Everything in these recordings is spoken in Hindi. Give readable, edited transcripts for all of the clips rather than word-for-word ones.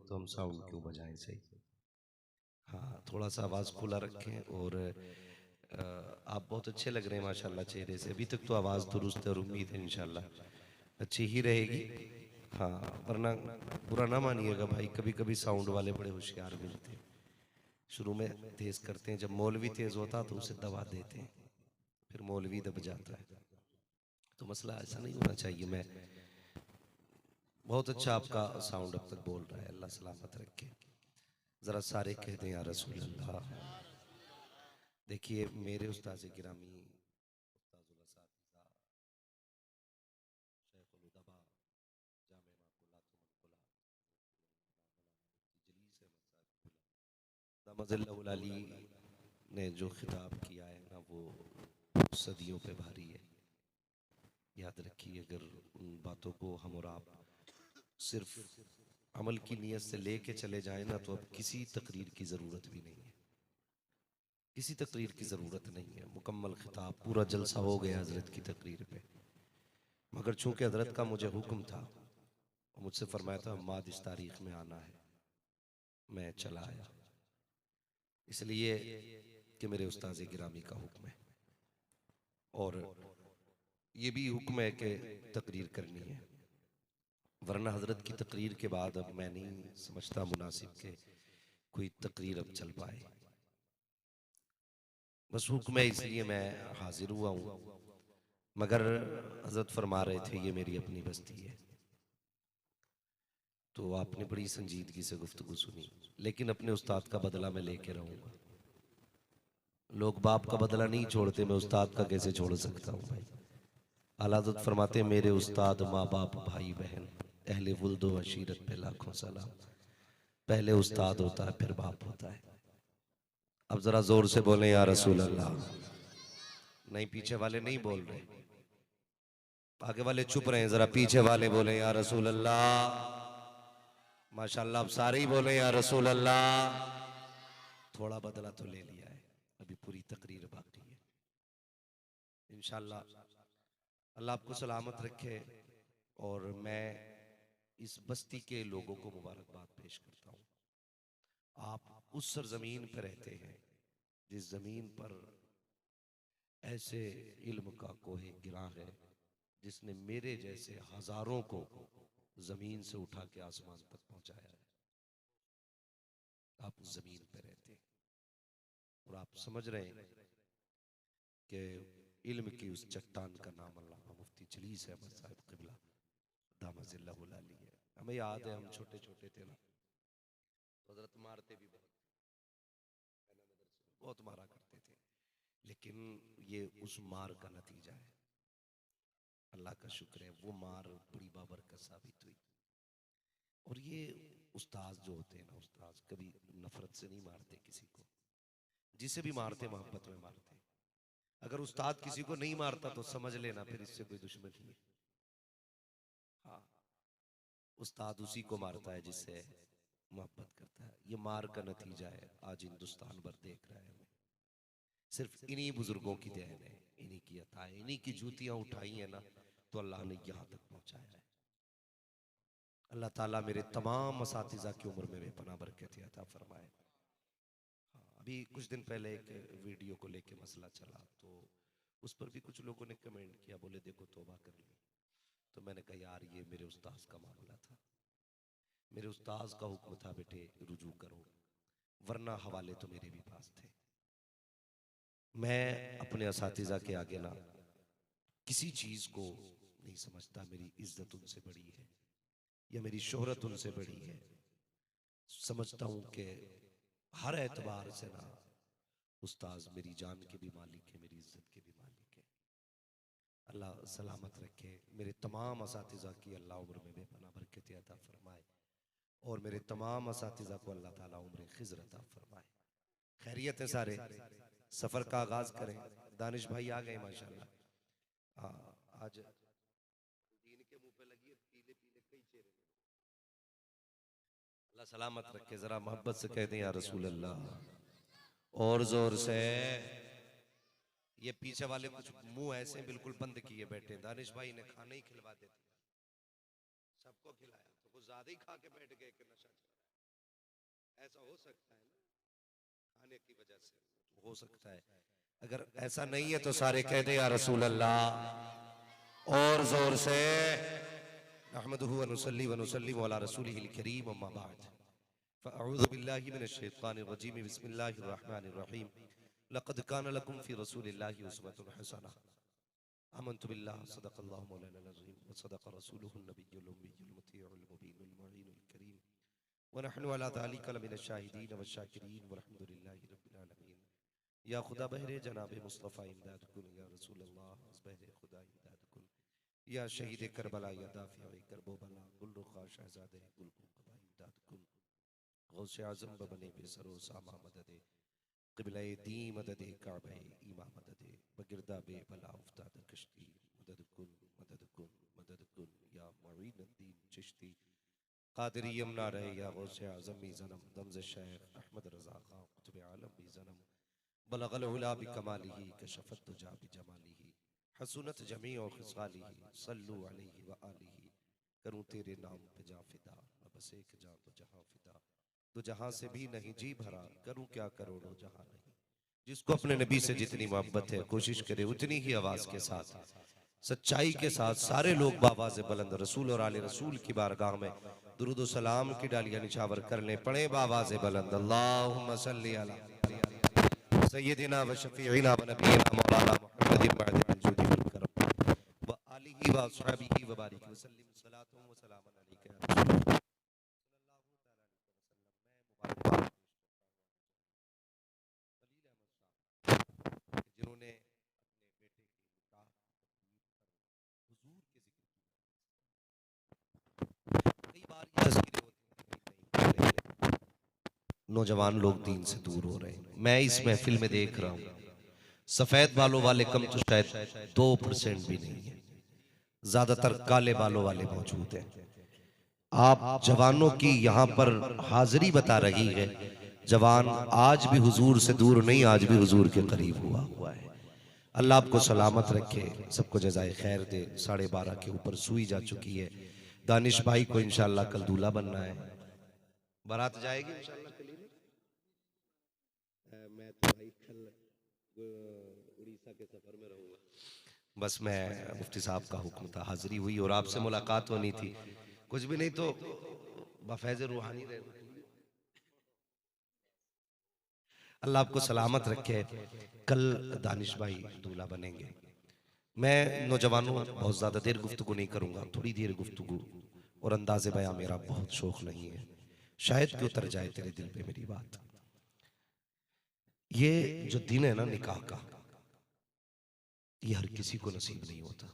तो हम साउंड क्यों बजाएं सही। हाँ, थोड़ा सा आवाज़ खुला रखें। और आप बहुत अच्छे लग रहे हैं माशाल्लाह चेहरे से। अभी तक तो आवाज़ दुरुस्त है और उम्मीद है इंशाल्लाह अच्छी ही रहेगी। हाँ, वरना बुरा ना मानिएगा भाई, कभी कभी साउंड वाले बड़े होशियार मिलते हैं। शुरू में तेज करते हैं, जब मौलवी तेज होता तो उसे दबा देते हैं, फिर मौलवी दब जाता है। तो मसला ऐसा नहीं होना चाहिए। मैं बहुत अच्छा आपका साउंड अब तक बोल रहा है, अल्लाह सलामत रखे। जरा सारे कह दें या रसूल अल्लाह। देखिए मेरे उस्ताद गिरामी उस्ताजुल असातिज़ा शेखुल उदबा जामे माकुलातुल उक़ला इजलीस अहमद साहब दामज़िल्लहुल अली ने जो खिताब किया है ना, वो सदियों पे भारी है। याद रखिए, अगर उन बातों को हम और आप सिर्फ अमल की नीयत से लेके चले जाएं ना, तो अब किसी तकरीर की ज़रूरत भी नहीं है। किसी तकरीर की ज़रूरत नहीं है। मुकम्मल खिताब, पूरा जलसा हो गया हज़रत की तकरीर पे। मगर चूंकि हज़रत का मुझे हुक्म था, मुझसे फरमाया था माद इस तारीख में आना है, मैं चला आया। इसलिए कि मेरे उस्ताद गिरामी का हुक्म है, और ये भी हुक्म है कि तकरीर करनी है। वरना हज़रत की तकरीर के बाद अब मैं नहीं समझता मुनासिब के कोई तकरीर अब चल पाए। बस हुक्म है, इसलिए मैं हाजिर हुआ हूँ। मगर हज़रत फरमा रहे थे ये मेरी अपनी बस्ती है, तो आपने बड़ी संजीदगी से गुफ्तगू सुनी। लेकिन अपने उस्ताद का बदला मैं लेके रहूँगा। लोग बाप का बदला नहीं छोड़ते, मैं उस्ताद का कैसे छोड़ सकता हूँ भाई। आला हज़रत फरमाते मेरे उस्ताद, माँ बाप, भाई बहन, अहले वुल्दो अशीरत पे लाखों सलाम। पहले उस्ताद होता है, फिर बाप होता है। अब जरा जोर से बोले या रसूल अल्लाह। नहीं, पीछे वाले नहीं बोल रहे, आगे वाले चुप रहे हैं। जरा पीछे वाले बोले या रसूल अल्लाह। माशाल्लाह, अब सारे ही बोले या रसूल अल्लाह। थोड़ा बदला तो ले लिया है, अभी पूरी तकरीर बाकी है। इंशाल्लाह अल्लाह आपको सलामत रखे। और मैं इस बस्ती के लोगों को मुबारकबाद पेश करता हूँ। आप उस सरजमीन पर रहते हैं जिस जमीन पर ऐसे इल्म का कोहे गिरा है, जिसने मेरे जैसे हजारों को जमीन से उठा के आसमान तक पहुंचाया है। आप उस जमीन पर रहते हैं और आप समझ रहे हैं कि इल्म की उस चट्टान का नाम अल्लामा मुफ्ती जलीस अहमद साहब क़िबला दामज़िल्लहुल अली है। हमें याद है, हम छोटे छोटे थे ना, तो हजरत मारते भी बहुत है ना, मदरसे में बहुत मारा करते थे। लेकिन ये उस मार का नतीजा है। अल्लाह का शुक्र है, वो मार बड़ी बाबरकत साबित हुई। और ये उस्ताद जो होते हैं ना, उस्ताद कभी नफरत से नहीं मारते किसी को। जिसे भी मारते मोहब्बत में मारते। अगर उस्ताद किसी को नहीं मारता तो समझ लेना फिर इससे कोई दुश्मनी है। हाँ, उस्ताद उसी को मारता है जिससे मोहब्बत करता है। ये मार का नतीजा है, आज हिंदुस्तान भर देख रहा है हमें। सिर्फ इन्हीं बुजुर्गों की देन है, इन्हीं की अता है, इन्हीं की जूतियां उठाई है ना, तो अल्लाह ने यहां तक पहुंचाया है। अल्लाह ताला मेरे तमाम असातिज़ा की उम्र में बेपनाह बरकत अता फरमाए। हाँ, अभी कुछ दिन पहले एक वीडियो को लेके मसला चला, तो उस पर भी कुछ लोगों ने कमेंट किया, बोले देखो तौबा कर ली। तो मैंने कहा यार, ये मेरे उस्ताद का मामला था। मेरे उस्ताद का हुक्म था बेटे रुजू करो, वरना हवाले तो मेरे भी पास थे। मैं अपने असातिज़ा के आगे ना किसी चीज को नहीं समझता। मेरी इज्जत उनसे बड़ी है या मेरी शोहरत उनसे बड़ी है। समझता हूं कि हर एतबार से ना उस्ताद मेरी जान के भी मालिक है, मेरी इज्जत के भी मालिक है। अल्लाह सलामत रखे। मेरे तमाम असातिज़ा की अल्लाह उम्र में बेपनाह बरकत अता फरमाए, और मेरे तमाम असातिज़ा को अल्लाह ताला उम्र खिज़र अता फरमाए। खैरियत है सारे, सफर का आगाज करें। दानिश भाई आ गए माशाल्लाह। हाँ, आज दीन के मुंह पे लगी है पीले पीले कई चेहरे। अल्लाह सलामत रखे। जरा मोहब्बत से कह दें या रसूल अल्लाह, और जोर से। ये पीछे वाले कुछ मुंह ऐसे बिल्कुल बंद किए बैठे। दानिश भाई ने खाना ही खिलवा देते, सबको खिलाया तो कुछ ज्यादा ही खा के बैठ गए कि नशा चढ़ा। हो सकता है ना, खाने की वजह से हो सकता है। अगर ऐसा नहीं है तो सारे कह दे या रसूल अल्लाह और जोर से। अहमदुहु व नुसल्ली व नुसल्लिमु अला रसूलिहिल करीम, अम्मा बाद, फअऊज़ु बिल्लाहि मिनश शैतानिर रजीम, बिस्मिल्लाहिर रहमानिर रहीम। लक़द कान लकुम फ़ी रसूलिल्लाहि उस्वतुन हसनह, आमन्तु बिल्लाहि सदक़ल्लाहु मौलाना अज़ीम व सदक़ रसूलुहुन नबियुल उम्मियुल मुतीउल मुबीनुल मुईनुल करीम व नहनु अला ज़ालिका लमिनश शाहिदीन व शाकिरीन वल्हम्दुलिल्लाहि रब्बिल आलमीन। या खुदा बहरे जनाब मुस्तफ़ा इमदाद कुन, या रसूल अल्लाह बहरे खुदा इमदाद कुन, या शहीद करबला, या दाफ़िए करबला, गुल रुखा शहज़ादे गुल कुबा इमदाद कुन, गौसे आज़म बबने बेसरो सामा मददे, क़िबला दी मददे, काबे ईमा मददे, बगिरदा बे बला उफ्ताद कश्ती, मदद कुन मदद कुन मदद कुन, या मुईनुद्दीन चिश्ती क़ादिरी यमना रहे, या गौसे आज़म भी ज़नम दमज़ शेख अहमद रज़ा खां कुतुब आलम भी ज़नम, बलगल उला बिकमालिही कशफत तुजा बिजमालिही, हसनत जमीअ खिसालिही, सल्लु अलैहि व आलिही। करूं तेरे नाम पे जा फिदा, मैं बस एक जान तो जहां फिदा, तो जहां से भी नहीं जी भरा, करूं क्या करोड़ों जहां नहीं। जिसको अपने नबी से जितनी मोहब्बत है कोशिश करे उतनी ही आवाज के साथ, सच्चाई के साथ सारे लोग बावाज़ बुलंद रसूल और आले रसूल की बारगाह में दुरूद व सलाम की डालियां निछावर कर लें। पढ़े बावाज़ बुलंद अल्लाहुम्मा सल्ली अला सय्यदिना व शफीइना व नबीना मौलाना मुहम्मदिन वअलिल जुदी वल करम व आलिहि व अस्हाबिहि व बारिक व सल्लिम सलातु व सलामन अलैका या रसूल अल्लाह सल्लल्लाहु तआला अलैहि वसल्लम। मैं मुबारक जिन्होंने अपने बेटे की निकाह हुजूर के जिक्र की। कई बार ये तस्वीरें होती हैं नौजवान लोग दीन से दूर हो रहे हैं। मैं इस महफिल में देख रहा हूँ सफेद बालों वाले कम तो शायद 2% भी नहीं है, ज्यादातर काले बालों वाले मौजूद हैं। आप जवानों की यहाँ पर हाजिरी बता रही है। जवान आज भी हुजूर से दूर नहीं, आज भी हुजूर के करीब हुआ है। अल्लाह आपको सलामत रखे, सबको जज़ाए खैर दे। 12:30 के ऊपर सुई जा चुकी है। दानिश भाई को इंशाल्लाह कल दूल्हा बनना है, बारात जाएगी इंशाल्लाह कल ही। मैं तो भाई कल उड़ीसा के सफर में रहूंगा। बस मैं मुफ्ती साहब का हुक्म था, हाजिरी हुई और आपसे मुलाकात होनी थी। कुछ भी नहीं तो बफैज़ रूहानी रहे। अल्लाह आपको सलामत रखे। कल दानिश भाई दूल्हा बनेंगे। मैं नौजवानों बहुत ज्यादा देर गुफ्तगू नहीं करूंगा, थोड़ी देर गुफ्तगू और अंदाज़े बयां मेरा बहुत शौक नहीं है, शायद कि उतर जाए तेरे दिल पे मेरी बात। ये जो दिन है ना निकाह का, ये हर किसी को नसीब नहीं होता।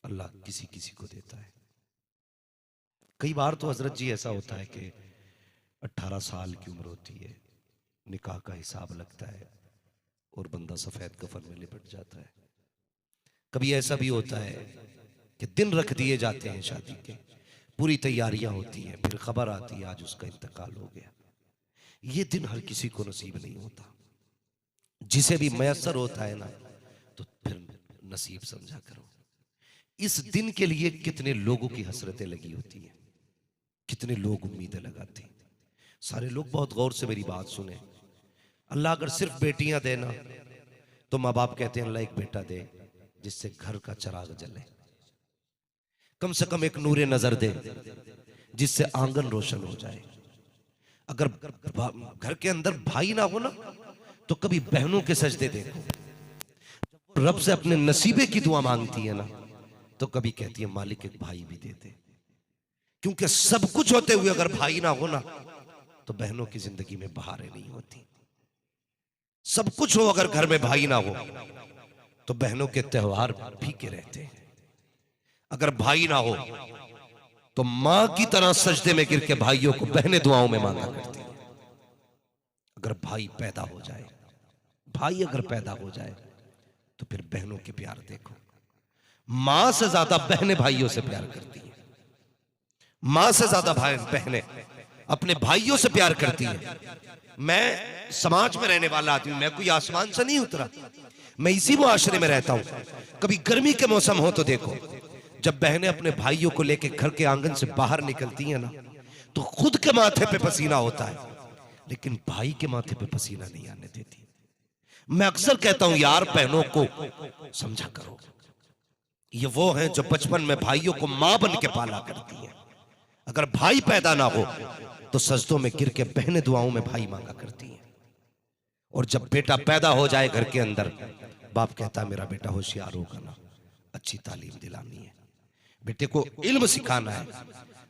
अल्लाह किसी किसी को देता है। कई बार तो हजरत जी ऐसा होता है कि 18 साल की उम्र होती है, निकाह का हिसाब लगता है और बंदा सफेद कफन में लिपट जाता है। कभी ऐसा भी होता है कि दिन रख दिए जाते हैं शादी के, पूरी तैयारियां होती हैं, फिर खबर आती है आज उसका इंतकाल हो गया। ये दिन हर किसी को नसीब नहीं होता। जिसे भी मयसर होता है ना तो फिर नसीब समझा करो। इस दिन के लिए कितने लोगों की हसरतें लगी होती हैं, कितने लोग उम्मीदें लगाते हैं। सारे लोग बहुत गौर से मेरी बात सुने। अल्लाह अगर सिर्फ बेटियां देना तो माँ बाप कहते हैं अल्लाह एक बेटा दे जिससे घर का चिराग जले, कम से कम एक नूरे नजर दे जिससे आंगन रोशन हो जाए। अगर घर के अंदर भाई ना हो ना तो कभी बहनों के सजदे देखो। जब रब से अपने नसीबे की दुआ मांगती है ना तो कभी कहती है मालिक एक भाई भी दे दे। क्योंकि सब कुछ होते हुए अगर भाई ना हो ना तो बहनों की जिंदगी में बहारें नहीं होती। सब कुछ हो अगर घर में भाई ना हो तो बहनों के त्योहार फीके रहते हैं। अगर भाई ना हो तो मां की तरह सजदे में गिर के भाइयों को बहनें दुआओं में मांगा करती हैं। अगर भाई पैदा हो जाए, भाई अगर पैदा हो जाए तो फिर बहनों के प्यार देखो। मां से ज्यादा बहनें भाइयों से प्यार करती हैं। मां से ज्यादा बहनें अपने भाइयों से प्यार करती हैं। मैं समाज में रहने वाला आदमी, मैं कोई आसमान से नहीं उतरा, मैं इसी मुआशरे में रहता हूं। कभी गर्मी के मौसम हो तो देखो, जब बहनें अपने भाइयों को लेकर घर के आंगन से बाहर निकलती हैं ना तो खुद के माथे पे पसीना होता है, लेकिन भाई के माथे पे पसीना नहीं आने देती। मैं अक्सर कहता हूं यार, बहनों को समझा करो, ये वो हैं जो बचपन में भाइयों को मां बन के पाला करती हैं। अगर भाई पैदा ना हो तो सजदों में गिर के बहनें दुआओं में भाई मांगा करती हैं। और जब बेटा पैदा हो जाए घर के अंदर, बाप कहता है मेरा बेटा होशियार होगा ना, अच्छी तालीम दिलानी है, बेटे को इल्म सिखाना है।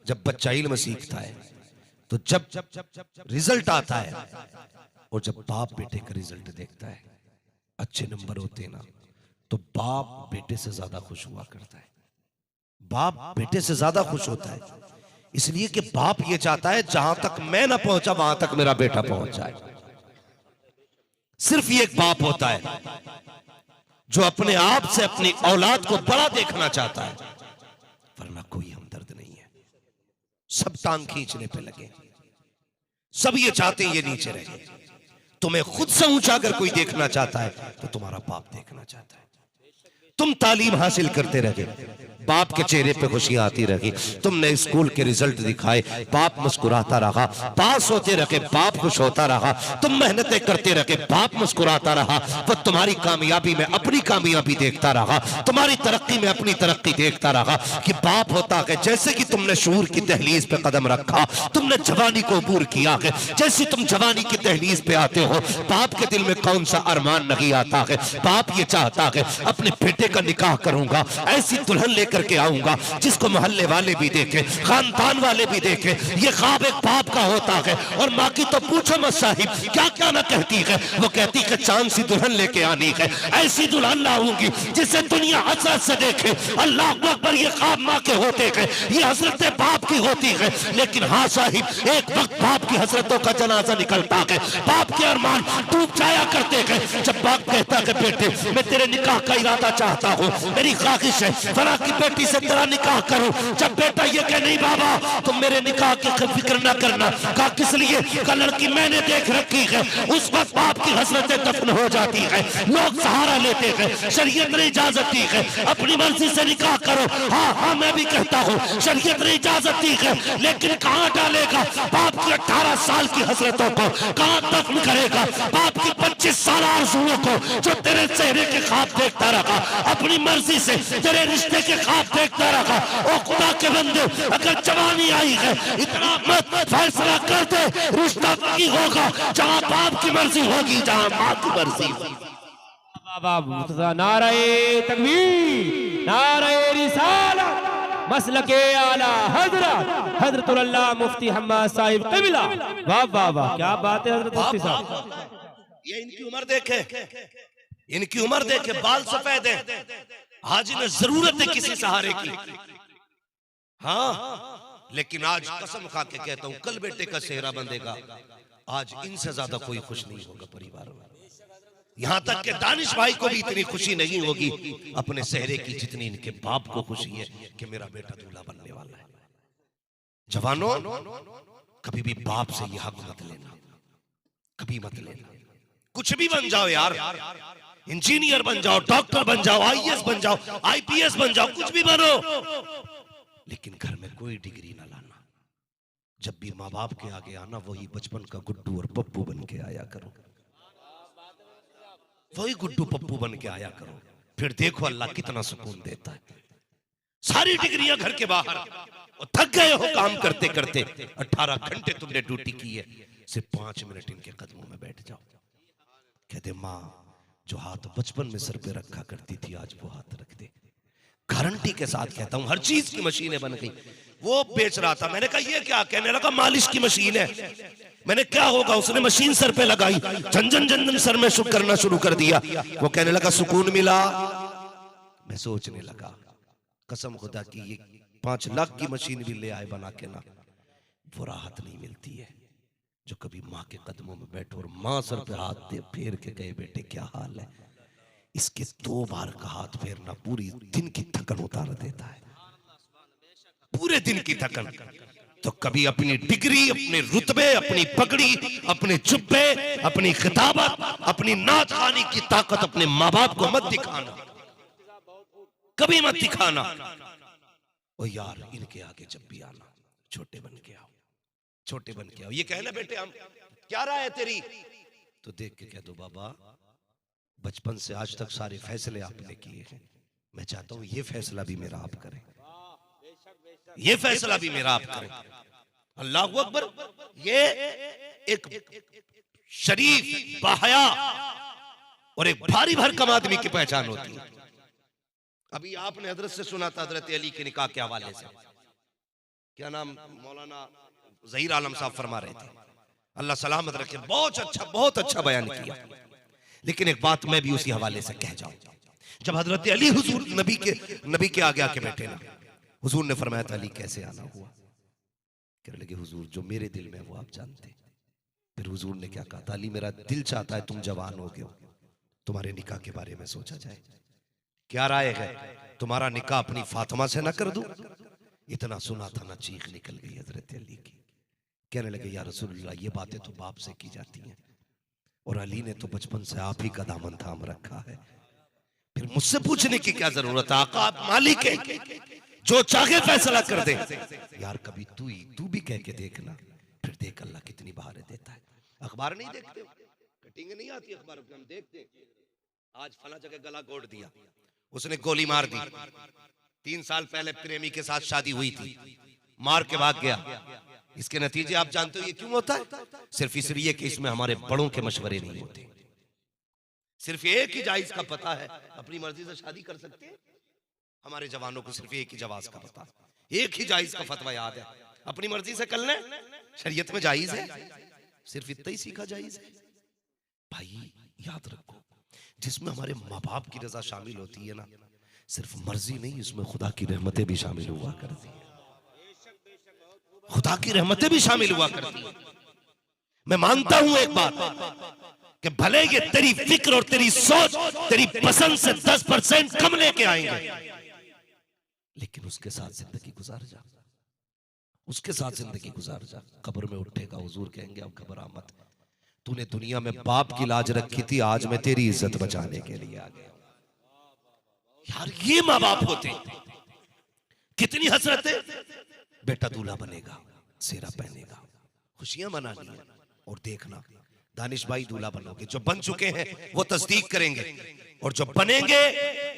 जब बच्चा इल्म सीखता है तो जब रिजल्ट आता है, और जब बाप बेटे का रिजल्ट देखता है, अच्छे नंबर होते ना, तो बाप बेटे से ज्यादा खुश हुआ करता है। बाप बेटे से ज्यादा खुश होता है, इसलिए कि बाप ये चाहता है जहां तक मैं ना पहुंचा वहां तक मेरा बेटा पहुंच जाए। सिर्फ ये एक बाप होता है जो अपने आप से अपनी औलाद को बड़ा देखना चाहता है, वरना कोई हमदर्द नहीं है। सब टांग खींचने पे लगे, सब ये चाहते हैं ये नीचे रहे। तुम्हें खुद से ऊंचा अगर कोई देखना चाहता है तो तुम्हारा बाप देखना चाहता है। तुम तालीम हासिल करते रहे, बाप के चेहरे पे खुशियां आती रही। तुमने स्कूल के रिजल्ट दिखाए, बाप मुस्कुराता रहा। पास होते रहे, बाप खुश होता रहा। तुम मेहनतें करते रहे, बाप मुस्कुराता रहा। वो तुम्हारी कामयाबी में अपनी कामयाबी देखता रहा, तुम्हारी तरक्की में अपनी तरक्की देखता रहा। कि बाप होता है जैसे कि तुमने शूर की दहलीज पे कदम रखा, तुमने जवानी को अबूर किया है। जैसे तुम जवानी की दहलीज पे आते हो, बाप के दिल में कौन सा अरमान नहीं आता है। बाप ये चाहता है अपने बेटे का निकाह करूंगा, ऐसी दुल्हन लेकर के आऊंगा जिसको मोहल्ले वाले भी देखे, खानदान वाले भी देखे। ये ख्वाब एक बाप का होता है। और माँ की तो पूछो मत साहिब, क्या क्या ना कहती है। वो कहती है चांद सी दुल्हन लेके आनी है, ऐसी दुल्हन लाऊंगी जिसे दुनिया हसरत से देखे। अल्लाह अकबर, ये ख्वाब माँ के होते हैं, ये हसरतें बाप की होती है। लेकिन हाँ साहिब, एक वक्त बाप की हसरतों का जनाजा निकलता है, बाप के अरमान टूट जाया करते हैं। जब बाप कहता है बेटे मैं तेरे निकाह का इरादा चाहता हूँ, मेरी ख्वाहिश है फला की बेटी से तेरा निकाह करूं। जब बेटा ये कहे नहीं बाबा तुम मेरे निकाह की फिक्र ना करना, कहा किस लिए, का लड़की मैंने देख रखी है। उस वक्त बाप की हसरतें दफन हो जाती है, लोग सहारा लेते हैं। शरीयत ने इजाजत दी है, अपनी मर्जी से निकाह करो। हाँ हाँ मैं भी कहता हूँ शरीयत ने इजाजत दी है, लेकिन कहाँ डालेगा बाप की 18 साल की हसरतों को, कहाँ दफन करेगा बाप की 25 साल आरज़ुओं को, जो तेरे चेहरे के ख्वाब देखता रहा, अपनी मर्जी से तेरे रिश्ते के ख्वाब देखता रहा। ओ खुदा के बंदे, अगर जवानी आई है इतना मत फैसला कर दे, रिश्ता वही होगा जहां बाप की मर्जी होगी, जहां मां की मर्जी होगी। नारे तकबीर, नारे रिसालत, मसलके आला हजरत हजरतुल अल्लाह मुफ्ती हम्माद साहिब क़िबला। वाह वाह वाह, क्या बात है हजरत मुफ्ती साहब। ये इनकी उम्र देखे, इनकी उम्र देखे, बाल सफेद है। हाजी ने जरूरत है किसी सहारे की, हाँ, लेकिन आज कसम खा के कहता हूं कल बेटे का सेहरा बंधेगा, आज इनसे ज्यादा कोई खुश नहीं होगा परिवार में। यहां तक कि दानिश भाई को भी इतनी खुशी नहीं होगी अपने सेहरे की जितनी इनके बाप को खुशी है कि मेरा बेटा दूल्हा बनने वाला है। जवानों, कभी भी बाप से ये हक मत लेना, कभी मत लेना। कुछ भी बन जाओ यार, इंजीनियर बन जाओ, डॉक्टर बन जाओ, आईएएस बन जाओ, आईपीएस बन जाओ, कुछ भी बनो, लेकिन घर में कोई डिग्री ना लाना। जब भी माँ बाप के आगे आना, वही बचपन का गुड्डू और पप्पू बन के आया करो, वही गुड्डू पप्पू बन के आया करो। फिर देखो अल्लाह कितना सुकून देता है। सारी डिग्रियां घर के बाहर, और थक गए हो काम करते करते, 18 घंटे तुमने ड्यूटी की है, सिर्फ 5 मिनट इनके कदमों में बैठ जाओ। कहते माँ जो हाथ बचपन में सर पे रखा करती थी आज वो हाथ रख दे। गारंटी के साथ कहता हूं, हर चीज की मशीनें बन गई। वो बेच रहा था, मैंने कहा ये क्या, कहने लगा मालिश की मशीन है। मैंने क्या होगा, उसने मशीन सर पे लगाई, झंझन झंझन सर में शुरू करना शुरू कर दिया। वो कहने लगा सुकून मिला। मैं सोचने लगा कसम खुदा की ये 5 लाख की मशीन भी ले आए बना के ना, वो राहत नहीं मिलती है जो कभी माँ के कदमों में बैठो और माँ सर पे हाथ दे फेर के गए बेटे क्या हाल है। इसके 2 बार का हाथ फेरना पूरी दिन की थकन उतार देता है, पूरे दिन की थकन। तो कभी अपनी डिग्री, अपने रुतबे, अपनी पगड़ी, अपने जुब्बे, अपनी खिताबत, अपनी नात खानी की ताकत अपने माँ बाप को मत दिखाना, कभी मत दिखाना। ओ यार, इनके आगे जब भी आना छोटे बन के आओ। छोटे बन के आओ। ये कहना बेटे हम क्या राय है तेरी, तो देख के कह दो बाबा बचपन से आज तक सारे फैसले आपने किए हैं, मैं चाहता हूं ये फैसला भी मेरा आप करें, ये फैसला भी मेरा आप करें। अल्लाह अकबर। ये एक शरीफ बाहया और एक भारी भरकम आदमी की पहचान होती है। अभी आपने हजरत से सुना था, हजरत अली के निकाह के हवाले से, क्या नाम मौलाना ज़हीर आलम साहब फरमा रहे थे, अल्लाह सलामत रखे, बहुत अच्छा बयान किया। लेकिन एक बात मैं भी उसी हवाले से कह जाऊं, जब हजरत अली हुजूर नबी के आगे आके बैठे ना, हुजूर ने फरमाया था अली कैसे आना हुआ, कहने लगे हुजूर जो मेरे दिल में वो आप जानते। फिर हुजूर ने क्या कहा था, अली मेरा दिल चाहता है तुम जवान हो गए हो, तुम्हारे निकाह के बारे में सोचा जाए, क्या राय है, तुम्हारा निकाह अपनी फातिमा से ना कर दूं। इतना सुना था ना चीख निकल गई हजरत अली की। कहने लगे या रसूलुल्लाह ये बातें तो बाप से की जाती हैं, और अली ने तो बचपन से आप ही का दामन थाम रखा है, फिर मुझसे पूछने की क्या जरूरत है, आका आप मालिक है, जो चाहे फैसला कर दे। यार कभी तू भी कह के देखना, फिर देख अल्लाह कितनी बहारें देता है। अखबार नहीं देखते, कटिंग नहीं आती अखबार पे, हम देखते हैं आज फला जगह गला घोट दिया, उसने गोली मार दी, 3 साल पहले प्रेमी के साथ शादी हुई थी, मार के भाग गया। इसके नतीजे आप जानते हो ये क्यों होता है, सिर्फ इसलिए कि इसमें हमारे बड़ों के मशवरे नहीं होते। सिर्फ एक ही जायज का पता है, अपनी मर्जी से शादी कर सकते हैं, हमारे जवानों को सिर्फ एक ही जवाज का पता, एक ही जायज का फतवा याद है, अपनी मर्जी से कर लें, शरीयत में जायज है, सिर्फ इतना ही सीखा जायज है। भाई याद रखो, जिसमें हमारे माँ बाप की रजा शामिल होती है ना, सिर्फ मर्जी नहीं, इसमें खुदा की रहमतें भी शामिल हुआ करती है, खुदा की रहमतें भी शामिल हुआ करती है। मैं मानता हूं एक बात कि भले ये तेरी फिक्र और तेरी सोच तेरी पसंद से 10% कम लेके आएंगे, लेकिन उसके साथ जिंदगी गुजार जा, उसके साथ जिंदगी गुजार जा। कब्र में उठेगा, हुजूर कहेंगे अब घबरा मत, तूने दुनिया में बाप की लाज रखी थी, आज मैं तेरी इज्जत बचाने के लिए आ गया। यार ये माँ बाप होते, कितनी हसरत है, बेटा दूल्हा बनेगा, सेरा पहनेगा, खुशियां मनानी है, और देखना दानिश भाई दूल्हा बनोगे, जो बन चुके हैं वो तस्दीक करेंगे, और जो बनेंगे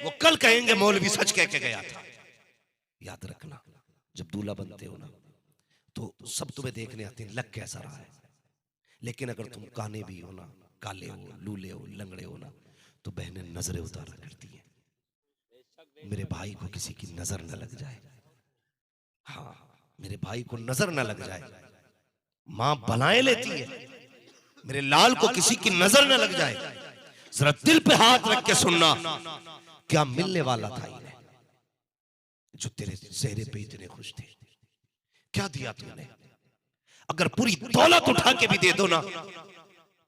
वो कल कहेंगे मौलवी सच कह के गया था। याद रखना जब दूल्हा बनते हो ना, तो सब तुम्हें देखने आते हैं लग कैसा रहा है, लेकिन अगर तुम काने भी हो ना, काले हो, लूले हो, लंगड़े हो ना, तो बहनें नजरें उतारा करती हैं, मेरे भाई को किसी की नजर न लग जाए, हाँ मेरे भाई को नजर न लग जाए, मां बनाए लेती है, मेरे लाल को किसी की नजर न लग जाए। जरा दिल पे हाथ रख के सुनना, क्या मिलने वाला था इन्हें जो तेरे चेहरे पे इतने खुश थे, क्या दिया तूने, अगर पूरी दौलत उठा के भी दे दो ना,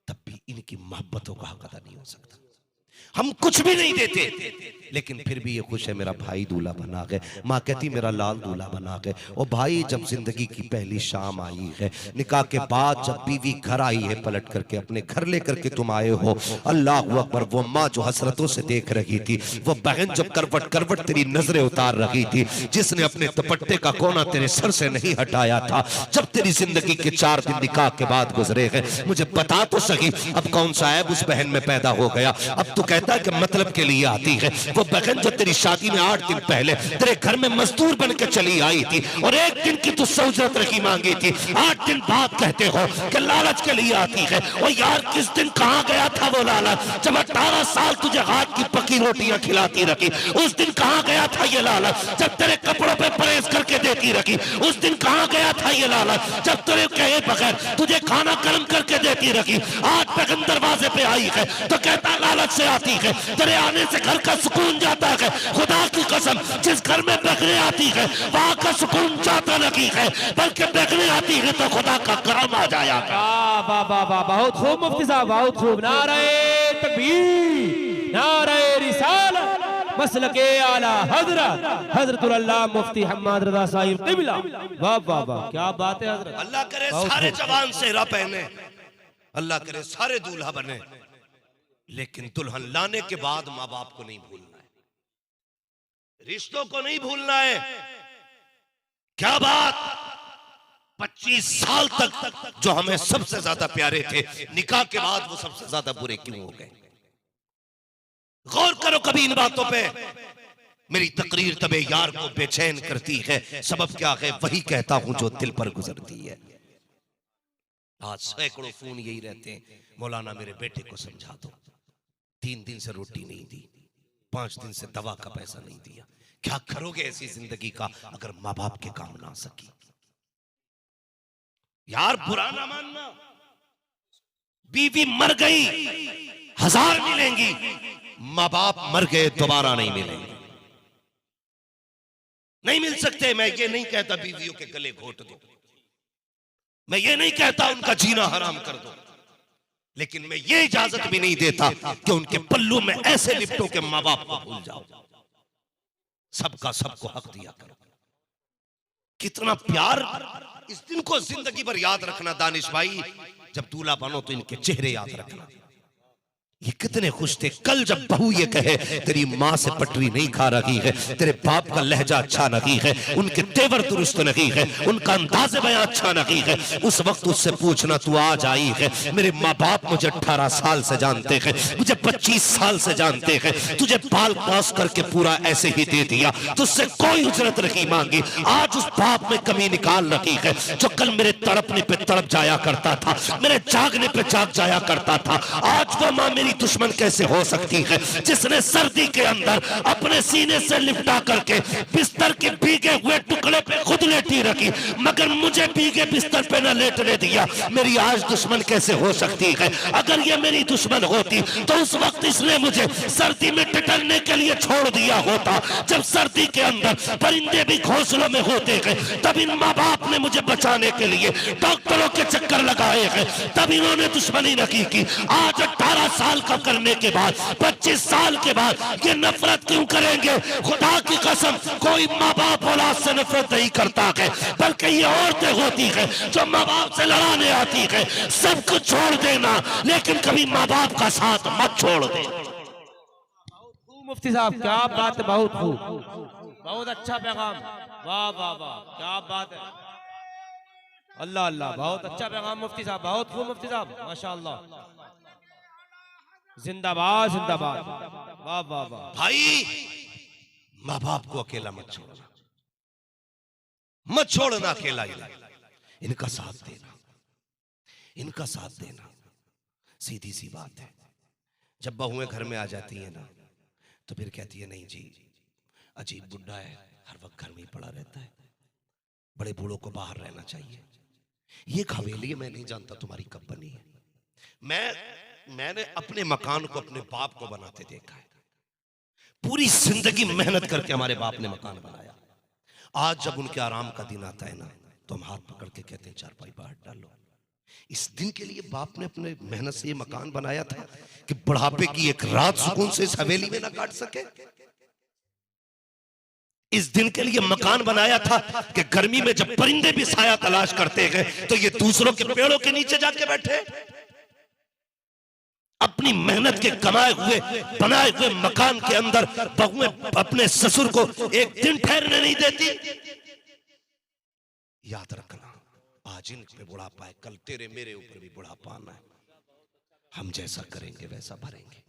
तब भी इनकी मोहब्बतों का हक अदा नहीं हो सकता। हम कुछ भी नहीं देते, लेकिन फिर भी ये खुश है मेरा भाई दूल्हा बना गए, माँ कहती मेरा लाल दूल्हा बना गए। और भाई जब जिंदगी की पहली शाम आई है, निकाह के बाद जब बीवी घर आई है, पलट करके अपने घर लेकर के तुम आए हो, अल्लाह अकबर, वो माँ जो हसरतों से देख रही थी, वो बहन जो करवट करवट तेरी नजरें उतार रही थी, जिसने अपने दुपट्टे का कोना तेरे सर से नहीं हटाया था, जब तेरी जिंदगी के 4 दिन निकाह के बाद गुजरे हैं, मुझे बता तो सही अब कौन सा ऐब उस बहन में पैदा हो गया। अब तू कहता है कि मतलब के लिए आती है, वो बहन जो तेरी शादी में 8 दिन पहले तेरे घर में मजदूर बन के चली आई थी, और 1 दिन की तू सौजत रखी मांगी थी, 8 दिन बाद कहते हो कि लालच के लिए आती है। और यार किस दिन कहां गया था वो लालच, जब 18 साल तुझे हाथ की पकी रोटियां खिलाती रखी, उस दिन कहां गया था ये लालच, जब तेरे कपड़ों पे प्रेस करके देती रखी, उस दिन कहां गया था ये लालच, जब तेरे कहे बगैर तुझे खाना गर्म करके देती रखी। आज बहन दरवाजे पे आई है तो कहता लालच से आती है, तेरे आने से घर का सुकून जाता है। खुदा की कसम, जिस घर में बहनें आती है वहां का सुकून जाता नहीं है, बल्कि बहनें आती है तो खुदा का करम आ जाएगा। वाह वाह वाह, बहुत खूब मुफ्ती साहब, बहुत खूब। नारे तकबीर, नारे रिसालत, मसलके आला हजरत हजरतुल अल्लाह मुफ्ती हम्मद रजा साहिब क़िबला। वाह वाह वाह, क्या बात है हजरत। अल्लाह करे सारे जवान सेहरा पहने, अल्लाह करे सारे दूल्हा बने, लेकिन दुल्हन लाने के बाद माँ बाप को नहीं भूलना है, रिश्तों को नहीं भूलना है। क्या बात, 25 साल तक जो हमें सबसे ज्यादा प्यारे थे, निकाह के बाद वो सबसे ज्यादा बुरे क्यों हो गए? गौर करो कभी इन बातों पे। मेरी तकरीर तबे यार को बेचैन करती है, सबब क्या है वही कहता हूं जो दिल पर गुजरती है। आज सैकड़ों फोन यही रहते हैं, मौलाना मेरे बेटे को समझा दो, 3 दिन से रोटी नहीं दी, 5 दिन से दवा का पैसा नहीं दिया। क्या करोगे ऐसी जिंदगी का अगर माँ बाप के काम ना सकी? यार बुरा ना मानना, बीवी मर गई 1000 मिलेंगी, माँ बाप मर गए दोबारा नहीं मिलेंगे, नहीं मिल सकते। मैं ये नहीं कहता बीवियों के गले घोट दो, मैं ये नहीं कहता उनका जीना हराम कर दो, लेकिन मैं ये इजाजत भी नहीं देता कि उनके पल्लू में ऐसे लिपटो के माँ बाप को भूल जाओ। सबका सबको हक दिया करो। कितना प्यार, इस दिन को जिंदगी भर याद रखना दानिश भाई, जब दूल्हा बनो तो इनके चेहरे याद रखना। ये कितने खुश थे कल जब बहू ये कहे तेरी माँ से पटरी नहीं खा रही है, तेरे बाप का लहजा अच्छा नहीं है, उनके तेवर दुरुस्त नहीं है, उनका अंदाज़े बयां अच्छा नहीं है। उस वक्त उससे पूछना तू आज आई है, मेरे माँ बाप मुझे 18 साल से जानते हैं, मुझे 25 साल से जानते हैं, तुझे पाल पास करके पूरा ऐसे ही दे दिया, तुझसे कोई उजरत नहीं मांगी। आज उस बाप में कमी निकाल रही है जो कल मेरे तड़पने पे तड़प जाया करता था, मेरे जागने पे जाग जाया करता था। आज वो माँ दुश्मन कैसे हो सकती है जिसने सर्दी के अंदर अपने सीने से लिपटा करके बिस्तर के भीगे हुए टुकड़े पे खुद लेटी रखी, मगर मुझे भीगे बिस्तर पे न लेटने दिया। मेरी आज दुश्मन कैसे हो सकती है? अगर ये मेरी दुश्मन होती तो उस वक्त इसने मुझे सर्दी में टटलने के लिए छोड़ दिया होता। जब सर्दी के अंदर परिंदे भी घोंसलों में होते हैं, तब इन माँ बाप ने मुझे बचाने के लिए डॉक्टरों के चक्कर लगाए हैं, तब इन्होंने दुश्मनी नहीं की। आज 18 साल का करने के बाद, 25 साल के बाद ये नफरत क्यों करेंगे? खुदा की कसम कोई माँ बाप औलाद से नफरत नहीं करता है, बल्कि ये औरतें होती है जो माँ बाप से लड़ाने आती है। सब कुछ छोड़ देना, लेकिन कभी माँ बाप का साथ मत छोड़ दे। मुफ्ती साहब क्या बात है, बहुत खूब, बहुत अच्छा पैगाम, वाह वाह वाह, क्या बात है, अल्लाह अल्लाह, बहुत अच्छा पैगाम मुफ्ती साहब, बहुत खूब मुफ्ती साहब, माशाअल्लाह, जिंदाबाद जिंदाबाद, वाह वाह वाह। भाई माँ बाप को अकेला मत छोड़ना, मत छोड़ना अकेला ही, इनका साथ देना, इनका साथ देना। सीधी सी बात है, जब बहुएं घर में आ जाती है ना तो फिर कहती है नहीं जी अजीब बुढ़ा है, हर वक्त घर में ही पड़ा रहता है, बड़े बूढ़ों को बाहर रहना चाहिए। ये हवेली मैं नहीं जानता तुम्हारी कब बनी है। मैंने अपने मकान को अपने बाप को बनाते देखा है, पूरी जिंदगी मेहनत करके हमारे बाप ने मकान बनाया। आज जब उनके आराम का दिन आता है ना तो हम हाथ पकड़ के कहते हैं चारपाई बाहर डालो। इस दिन के लिए बाप ने अपने मेहनत से ये मकान बनाया था कि बुढ़ापे की एक रात सुकून से इस हवेली में ना काट सके। इस दिन के लिए मकान बनाया था कि गर्मी में जब परिंदे भी साया तलाश करते हैं तो ये दूसरों के पेड़ों के नीचे जाके बैठे। अपनी मेहनत के कमाए हुए बनाए हुए मकान के अंदर बहुएं अपने ससुर को एक दिन ठहरने नहीं देती। याद रखना, आज इन पे बुढ़ापा है, कल तेरे मेरे ऊपर भी बुढ़ापा आना है। हम जैसा करेंगे वैसा भरेंगे।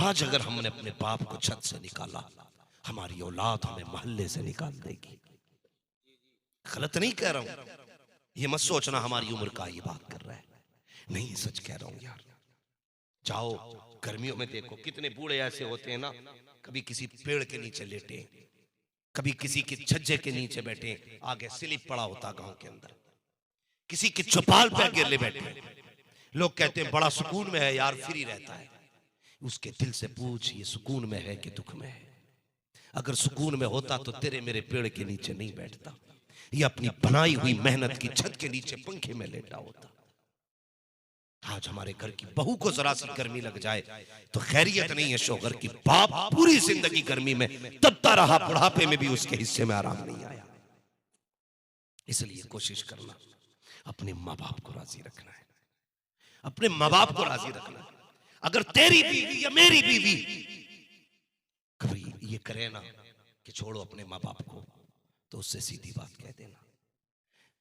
आज अगर हमने अपने बाप को छत से निकाला, हमारी औलाद हमें मोहल्ले से निकाल देगी। गलत नहीं कह रहा हूं, ये मत सोचना हमारी उम्र का ये बात कर रहा है, नहीं सच कह रहा हूं यार। जाओ गर्मियों में देखो कितने बूढ़े ऐसे होते हैं ना, कभी किसी पेड़ के नीचे लेटे, कभी किसी के छज्जे के नीचे बैठे, आगे स्लिप पड़ा होता गांव के अंदर, किसी के चौपाल पे गिरले बैठे। लोग कहते हैं बड़ा सुकून में है यार, फ्री रहता है। उसके दिल से पूछ ये सुकून में है कि दुख में है। अगर सुकून में होता तो तेरे मेरे पेड़ के नीचे नहीं बैठता, ये अपनी बनाई हुई मेहनत की छत के नीचे पंखे में लेटा होता। आज हमारे घर की बहू को जरा सी गर्मी लग जाए तो खैरियत नहीं है शोहर की। बाप पूरी जिंदगी गर्मी में तपता रहा, बुढ़ापे में भी उसके हिस्से में आराम नहीं आया। इसलिए कोशिश करना अपने माँ बाप को राजी रखना है, अपने माँ बाप को राजी रखना है। अगर तेरी बीवी या मेरी बीवी कभी ये करे ना कि छोड़ो अपने माँ बाप को, तो उससे सीधी बात कह देना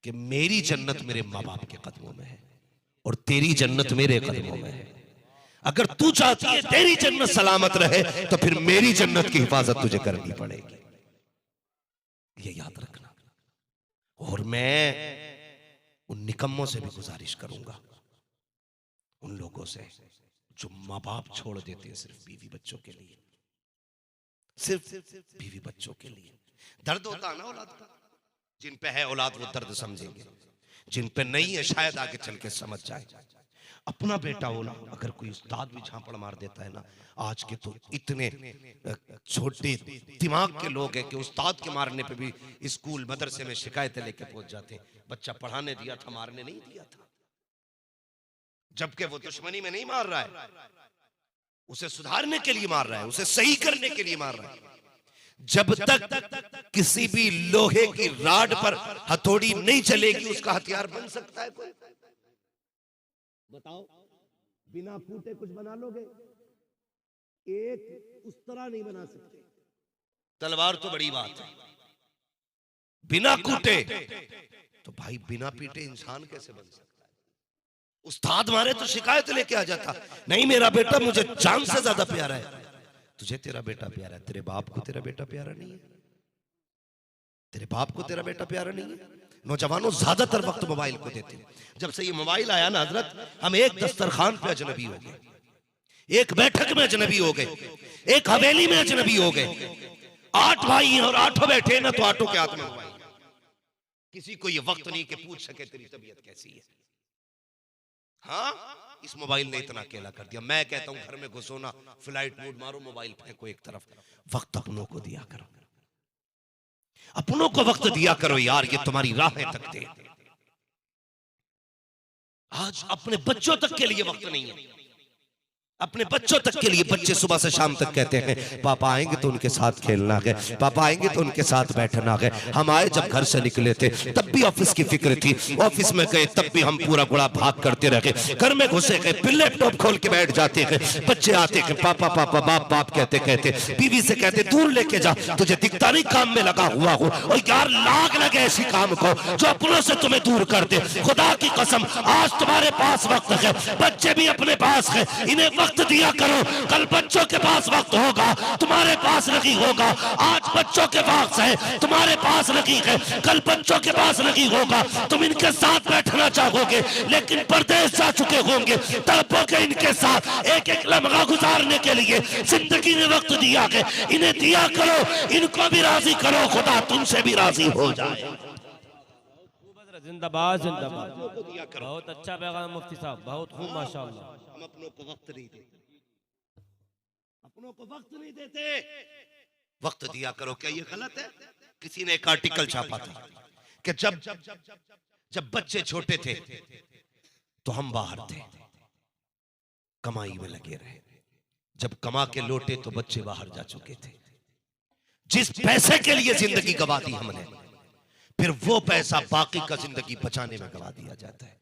कि मेरी जन्नत मेरे माँ बाप के कदमों में है और तेरी जन्नत मेरे कदमों में है। अगर तू चाहती है तेरी जन्नत सलामत रहे तो फिर मेरी जन्नत की हिफाजत तुझे करनी पड़ेगी, ये याद रखना। और मैं उन निकम्मों से भी गुजारिश करूंगा, उन लोगों से जो माँ बाप छोड़ देते हैं सिर्फ बीवी बच्चों के लिए, सिर्फ बीवी बच्चों के लिए। दर्द होता है ना औलाद का, जिन पे है औलाद वो दर्द समझेंगे, जिन पे नहीं है शायद आगे चल के समझ जाए। अपना बेटा हो ना, अगर कोई उस्ताद भी झांपड़ मार देता है ना, आज के तो इतने छोटे दिमाग के लोग हैं कि उस्ताद के मारने पे भी स्कूल मदरसे में शिकायतें लेके पहुंच जाते हैं, बच्चा पढ़ाने दिया था मारने नहीं दिया था। जबकि वो दुश्मनी में नहीं मार रहा है, उसे सुधारने के लिए मार रहा है, उसे सही करने के लिए मार रहा है। जब तक किसी भी लोहे की राड पर हथौड़ी नहीं चलेगी उसका हथियार बन सकता है कोई? बताओ, बिना फूटे कुछ बना लोगे? एक उस तरह नहीं बना सकते। तलवार तो बड़ी बात है, बिना कूटे तो भाई बिना पीटे इंसान कैसे बन सकता है? उस्ताद मारे तो शिकायत लेके आ जाता, नहीं मेरा बेटा मुझे जान से ज्यादा प्यारा है। तुझे तेरा बेटा प्यारा है, तेरे बाप को तेरा बेटा प्यारा नहीं है, तेरे बाप को तेरा बेटा प्यारा नहीं है। नौजवानों ज्यादातर वक्त मोबाइल को देते हैं। जब से ये मोबाइल आया ना हजरत, हम एक दस्तरखान पे अजनबी हो गए, एक बैठक में अजनबी हो गए, एक हवेली में अजनबी हो गए। 8 भाई हैं और 8 बैठे ना तो 8 के हाथ में मोबाइल। किसी को ये वक्त नहीं कि पूछ सके तेरी तबीयत कैसी है। हाँ, इस मोबाइल ने इतना अकेला कर दिया। मैं कहता हूं घर में घुसो ना, फ्लाइट मोड मारो, मोबाइल फेंको एक तरफ, वक्त अपनों को दिया करो, अपनों को वक्त दिया करो यार, ये तुम्हारी राहें तकते हैं। आज अपने बच्चों तक के लिए वक्त नहीं है, अपने बच्चों तक के लिए। बच्चे सुबह से शाम तक कहते हैं पापा आएंगे तो उनके साथ खेलना है, पापा आएंगे तो उनके साथ बैठना है। हम आए जब घर से निकले थे तब भी ऑफिस की फिक्र थी, ऑफिस में गए तब भी हम पूरा गुड़ा भाग करते रहे, घर में घुसे गए फिर लैपटॉप खोल के बैठ जाते हैं। बच्चे आते हैं पापा पापा बाप बाप कहते कहते, बीवी से कहते दूर लेके जा, तुझे दिखता नहीं काम में लगा हुआ हो। और यार लाग लगे ऐसी काम को जो अपनों से तुम्हें दूर कर दे। खुदा की कसम आज तुम्हारे पास वक्त है, बच्चे भी अपने पास है, इन्हें वक्त दिया करो। कल बच्चों के पास वक्त होगा, तुम्हारे पास नहीं होगा। आज बच्चों के पास है, तुम्हारे पास नहीं है, कल बच्चों के पास नहीं होगा। तुम इनके साथ बैठना चाहोगे लेकिन परदेश जा चुके होंगे, तड़पोगे इनके साथ। एक एक लम्हा गुजारने के लिए जिंदगी में वक्त दिया है, इन्हें दिया करो, इनको भी राजी करो, खुदा तुमसे भी राजी हो जाए। जिंदाबाद जिंदाबाद, बहुत अच्छा पैगाम मुफ्ती साहब, बहुत खूब माशाअल्लाह। हम अपनों को वक्त नहीं देते, अपनों को वक्त नहीं देते। वक्त दिया करो। क्या ये गलत है? किसी ने एक आर्टिकल छापा था कि जब बच्चे छोटे थे तो हम बाहर थे, कमाई में लगे रहे। जब कमा के लौटे तो बच्चे बाहर जा चुके थे। जिस पैसे के लिए जिंदगी गवा दी हमने, फिर वो पैसा बाकी का जिंदगी बचाने में गवा दिया जाता है।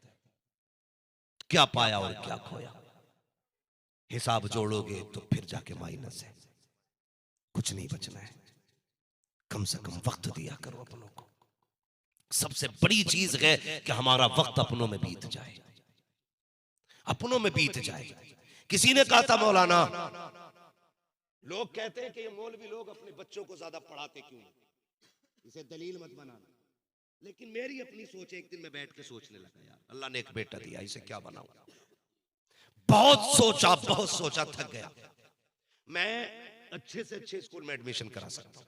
क्या पाया और क्या खोया, हिसाब जोड़ोगे तो फिर जाके माइनस है, कुछ नहीं बचना है। कम से कम वक्त दिया करो अपनों को। सबसे बड़ी चीज है कि हमारा वक्त अपनों में बीत जाए, अपनों में बीत जाए। किसी ने कहा था मौलाना, लोग कहते हैं कि ये मौलवी लोग अपने बच्चों को ज्यादा पढ़ाते क्यों, इसे दलील मत बनाना। लेकिन मेरी अपनी सोच, एक दिन मैं बैठ के सोचने लगा, यार अल्लाह ने एक बेटा दिया, इसे क्या बनाऊं। बहुत सोचा थक गया। मैं अच्छे से अच्छे स्कूल में एडमिशन करा सकता हूं,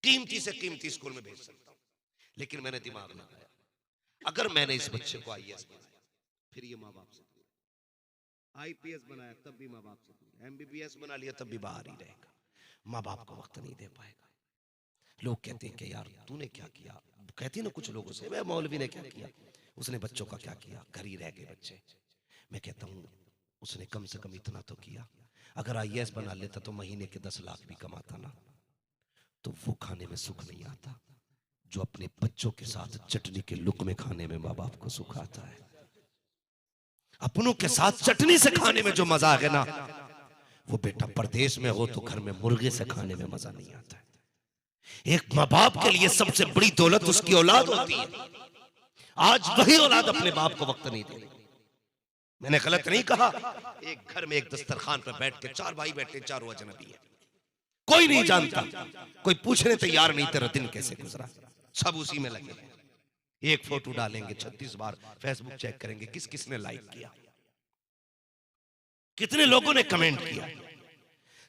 कीमती से कीमती स्कूल में भेज सकता हूं, लेकिन मैंने दिमाग लगाया, अगर मैंने इस बच्चे को IAS बनाया, फिर ये माँ बाप से दूर, IPS बनाया तब भी माँ बाप से दूर, MBBS बना लिया तब भी बाहर ही रहेगा, माँ बाप को वक्त नहीं दे पाएगा। लोग कहते हैं कि यार तूने क्या किया, कहती ना कुछ लोगों से, मैं मौलवी ने क्या किया, उसने बच्चों का क्या किया, घर ही रह गए बच्चे। मैं कहता हूं उसने कम से कम इतना तो किया। अगर IAS बना लेता तो महीने के 10 लाख भी कमाता ना, तो वो खाने में सुख नहीं आता जो अपने बच्चों के साथ चटनी के लुक़मे खाने में माँ बाप को सुख आता है। अपनों के साथ चटनी से खाने में जो मजा है ना, वो बेटा परदेश में हो तो घर में मुर्गे से खाने में मजा नहीं आता है। एक माँ बाप के लिए सबसे बड़ी दौलत उसकी औलाद होती है। आज वही औलाद अपने बाप को वक्त नहीं दे। मैंने गलत नहीं कहा। एक घर में एक दस्तरखान पर बैठ के 4 भाई बैठे, चारों अजनबी है, कोई नहीं जानता, कोई पूछने तैयार नहीं तेरा दिन कैसे गुजरा, सब उसी में लगे। एक फोटो डालेंगे 36 बार, फेसबुक चेक करेंगे किस किसने लाइक किया, कितने लोगों ने कमेंट किया।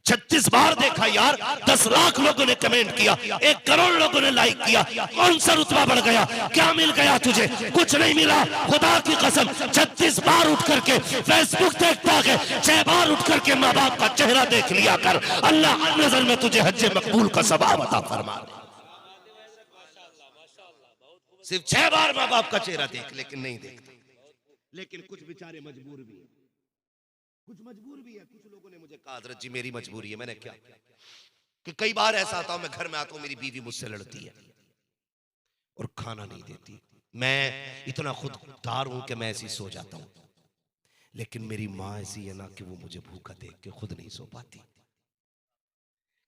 36 बार देखा यार, 10 लाख लोगों ने कमेंट किया, 1 करोड़ लोगों ने लाइक किया। कौन सा रुतबा बढ़ गया? क्या मिल गया तुझे? कुछ नहीं मिला। खुदा की कसम 36 बार उठ करके फेसबुक देखता है, 6 बार उठ करके माँ बाप का चेहरा देख लिया कर। अल्लाह नजर में तुझे हज्जे मकबूल का सवाब अता फरमा। सिर्फ 6 बार माँ बाप का चेहरा देख, लेकिन नहीं देखते। लेकिन कुछ बेचारे मजबूर भी है, कुछ मजबूर भी है। कुछ लोगों ने मुझे कहा हजरत जी मेरी मजबूरी है। मैंने क्या कि कई बार ऐसा आता हूं, मैं घर में आता हूं, मेरी बीवी मुझसे लड़ती है और खाना नहीं देती। मैं इतना खुददार हूं कि मैं ऐसी सो जाता हूं, लेकिन मेरी माँ ऐसी है ना कि वो मुझे भूखा देख के खुद नहीं सो पाती।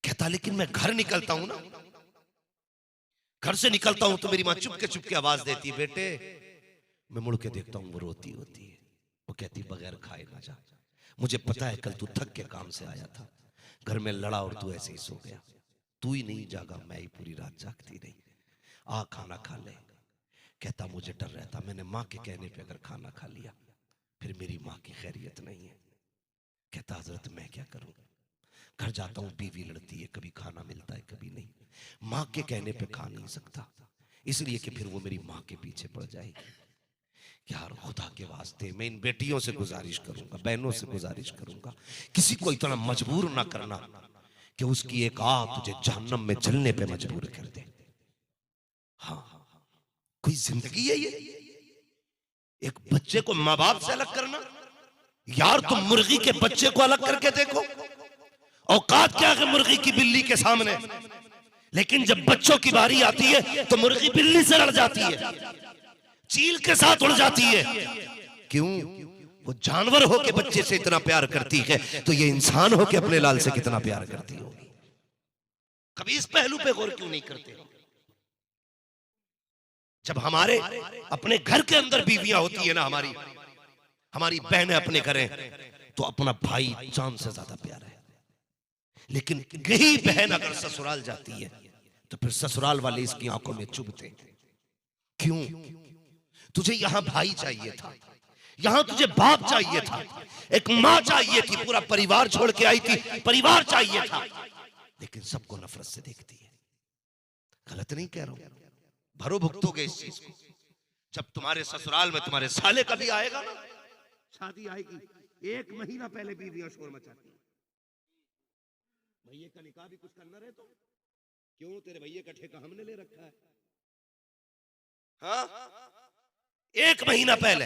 कहता लेकिन मैं घर निकलता हूं ना, घर से निकलता हूं तो मेरी माँ चुप के आवाज देती, बेटे। मैं मुड़ के देखता हूं वो रोती होती है। वो कहती बगैर खाए ना जा, मुझे पता है कल तू थक के काम से आया था, घर में लड़ा और तू ऐसे ही सो गया। तू ही नहीं जागा, मैं ही पूरी रात जागती रही। आ खाना खा ले। कहता मुझे डर रहता, मैंने माँ के कहने पे अगर खाना खा लिया फिर मेरी माँ की खैरियत नहीं है। कहता हजरत मैं क्या करूं? घर जाता हूं, बीवी लड़ती है, कभी खाना मिलता है कभी नहीं। माँ के कहने पे खा नहीं सकता, इसलिए कि फिर वो मेरी माँ के पीछे पड़ जाएगी। यार खुदा के वास्ते मैं इन बेटियों से गुजारिश करूंगा, बहनों से गुजारिश करूंगा, किसी को इतना मजबूर ना करना कि उसकी एक आग तुझे जहन्नम में जलने पे मजबूर कर दे। हाँ, कोई जिंदगी है ये? एक बच्चे को माँ बाप से अलग करना? यार तुम मुर्गी के बच्चे को अलग करके देखो, औकात क्या है मुर्गी की बिल्ली के सामने। लेकिन जब बच्चों की बारी आती है तो मुर्गी बिल्ली से लड़ जाती है, चील के साथ उड़ जाती है। क्यों? वो जानवर हो के बच्चे से इतना प्यार करती है, तो ये इंसान हो के अपने लाल से कितना प्यार करती होगी। कभी इस पहलू पे गौर क्यों नहीं करते? जब हमारे अपने घर के अंदर बीवियां होती है ना, हमारी बहनें अपने घर हैं, तो अपना भाई जान से ज्यादा प्यारा है। लेकिन यही बहन अगर ससुराल जाती है तो फिर ससुराल वाले इसकी आंखों में चुभते। क्यों? तुझे यहां भाई चाहिए था, यहां तुझे बाप चाहिए था, एक मां चाहिए थी, पूरा परिवार छोड़ के आई थी, परिवार चाहिए था, लेकिन सबको नफरत से देखती है। गलत नहीं कह रहा हूं, भरो भुगतोगे इस चीज को। जब तुम्हारे ससुराल में तुम्हारे साले का भी आएगा ना, शादी आएगी, 1 महीना पहले बीवियां शोर मचाती है, भैया का निकाह भी कुछ करना रहे तो क्यों? तेरे भैया का ठेका हमने ले रखा है। हाँ, 1 महीना पहले।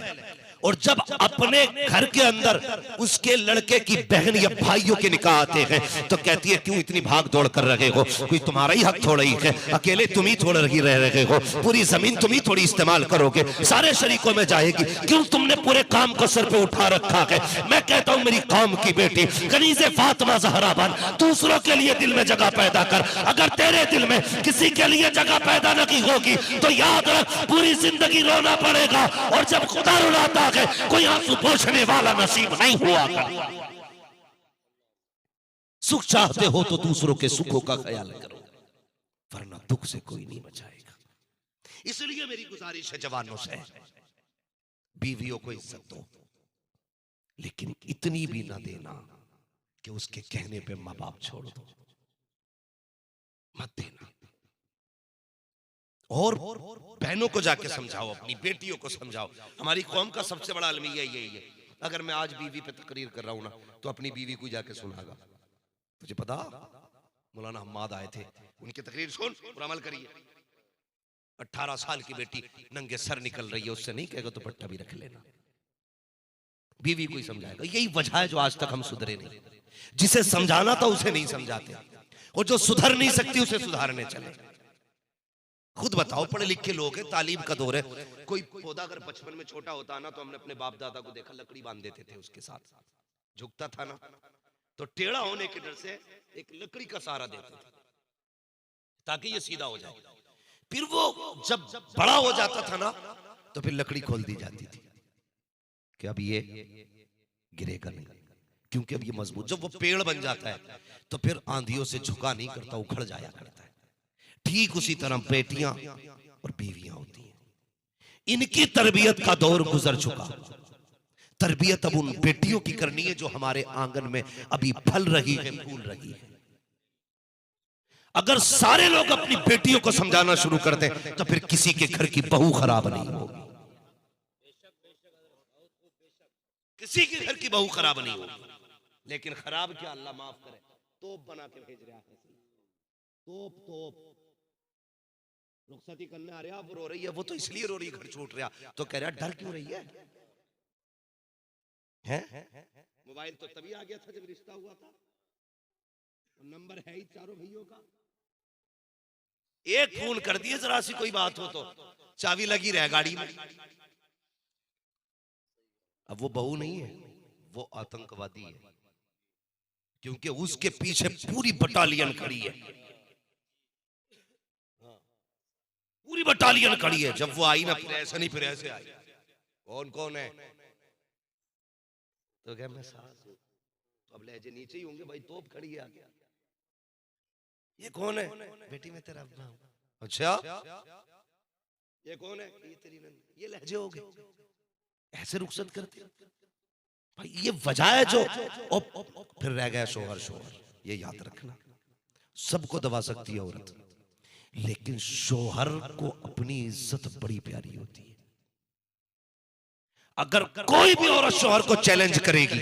और जब अपने घर के अंदर उसके लड़के की बहन या भाइयों के निकाह आते हैं तो कहती है क्यों इतनी भाग दौड़ कर रहे हो? कोई तुम्हारा ही हक थोड़ा ही है, अकेले तुम ही थोड़ा ही रह रहे हो, पूरी जमीन तुम ही थोड़ी इस्तेमाल करोगे, सारे शरीकों में जाएगी, क्यों तुमने पूरे काम को सर पे उठा रखा है? मैं कहता हूं मेरी कौम की बेटी कनीज़े फातिमा ज़हरा बन, दूसरों के लिए दिल में जगह पैदा कर। अगर तेरे दिल में किसी के लिए जगह पैदा न की होगी तो याद रख पूरी जिंदगी रोना पड़ेगा, और जब खुदा रुलाता है कोई आंसू पोंछने वाला नसीब नहीं हुआ करता। सुख चाहते हो तो दूसरों के सुखों का ख्याल करो, वरना दुख से कोई नहीं बचाएगा। इसलिए मेरी गुजारिश है जवानों से, बीवियों को इज्जत दो, लेकिन इतनी भी ना देना कि उसके कहने पे माँ बाप छोड़ दो, मत देना। और बहनों को जाके समझाओ, अपनी बेटियों को समझाओ। हमारी कौम का सबसे बड़ा अलमिया यही है। अगर मैं आज बीवी पे तकरीर कर रहा हूं ना तो अपनी बीवी को जाके सुनागा। तुझे पता मौलाना हम्माद आए थे, उनकी तकरीर सुन और अमल करिए। 18 साल की बेटी नंगे सर निकल रही है, उससे नहीं कहेगा तो पट्टा भी रख लेना, बीवी को ही समझाएगा। यही वजह है जो आज तक हम सुधरे नहीं। जिसे समझाना था उसे नहीं समझाते, और जो सुधर नहीं सकती उसे सुधारने चले। खुद बताओ, पढ़े लिखे लोग हैं, तालीम का दौर है। कोई पौधा अगर बचपन में छोटा होता ना तो हमने अपने बाप दादा को देखा, लकड़ी बांध देते थे उसके साथ, झुकता था ना तो टेढ़ा होने के डर से एक लकड़ी का सहारा देते थे ताकि ये सीधा हो जाए। फिर वो जब बड़ा हो जाता था ना तो फिर लकड़ी खोल दी जाती थी कि अब ये गिरेगा नहीं, क्योंकि अब ये मजबूत। जब वो पेड़ बन जाता है तो फिर आंधियों से झुका नहीं करता, उखड़ जाया करता है। ठीक उसी तरह बेटियां और बीवियां होती हैं, इनकी तरबियत का दौर गुजर चुका। तरबियत अब उन बेटियों की करनी है जो हमारे आंगन में अभी फल रही है, फूल रही है। अगर सारे लोग अपनी बेटियों को समझाना शुरू कर दें तो फिर किसी के घर की बहू खराब नहीं होगी, किसी के घर की बहू खराब नहीं होगी। लेकिन खराब क्या, अल्लाह माफ करे, तोप बना के भेज रहा है, तोप रुखसती करने आ रहा, वो रो रही है, वो तो इसलिए रो रही है घर छूट रहा, तो कह रहा डर क्यों रही है? मोबाइल तो तभी आ गया था जब रिश्ता हुआ था, नंबर है ही चारों भाइयों का। एक फोन कर दिए जरा सी कोई बात हो तो चाबी लगी रहे गाड़ी में। अब वो बहू नहीं है, वो आतंकवादी है, क्योंकि उसके पीछे पूरी बटालियन खड़ी है, पूरी बटालियन खड़ी है। जब वो आई ना, फिर ऐसे नहीं फिर ऐसे आई, कौन कौन है? तो क्या मैं सास हूं, तो अब लहजे नीचे ही होंगे भाई, तोप खड़ी है आगे। ये कौन है? बेटी मैं तेरा अब्बा हूं। अच्छा, ये कौन है? ये तेरी नंदी। ये लहजे हो गए, ऐसे रुखसत करते भाई, ये वजह है जो। फिर रह गया शोहर। ये याद रखना, सबको दबा सकती है औरत, लेकिन शोहर को अपनी इज्जत बड़ी प्यारी होती है। अगर कोई भी औरत शोहर को चैलेंज करेगी,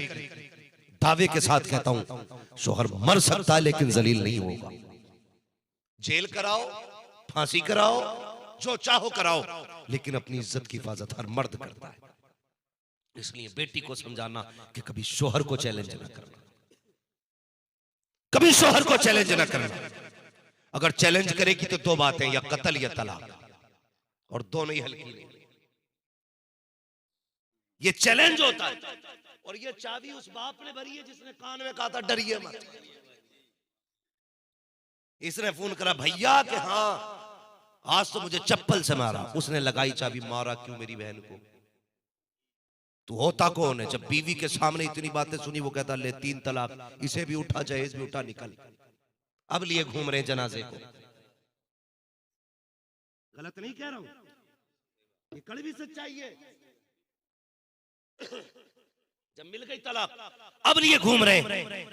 दावे के साथ कहता हूं, शोहर मर सकता है लेकिन जलील नहीं होगा। जेल कराओ, फांसी कराओ, जो चाहो कराओ, लेकिन अपनी इज्जत की हिफाजत हर मर्द करता है। इसलिए बेटी को समझाना कि कभी शोहर को चैलेंज ना करना, कभी शोहर को चैलेंज ना करना। अगर चैलेंज करेगी तो दो बातें, या कत्ल या तलाक, और दोनों ही हल्की नहीं। ये चैलेंज होता है, और ये चाबी उस बाप ने भरी है जिसने कान में कहा था डरिए मत। इसने फोन करा भैया कि हाँ आज तो मुझे चप्पल से मारा, उसने लगाई चाबी, मारा क्यों मेरी बहन को? तू होता कौन है? जब बीवी के सामने इतनी बातें सुनी, वो कहता ले 3 तलाक, इसे भी उठा जहेज भी उठा, निकल। अब लिए घूम रहे जनाजे को। गलत नहीं कह रहा हूं, ये कड़वी सच्चाई है। जब मिल गई तलाक, अब लिए घूम रहे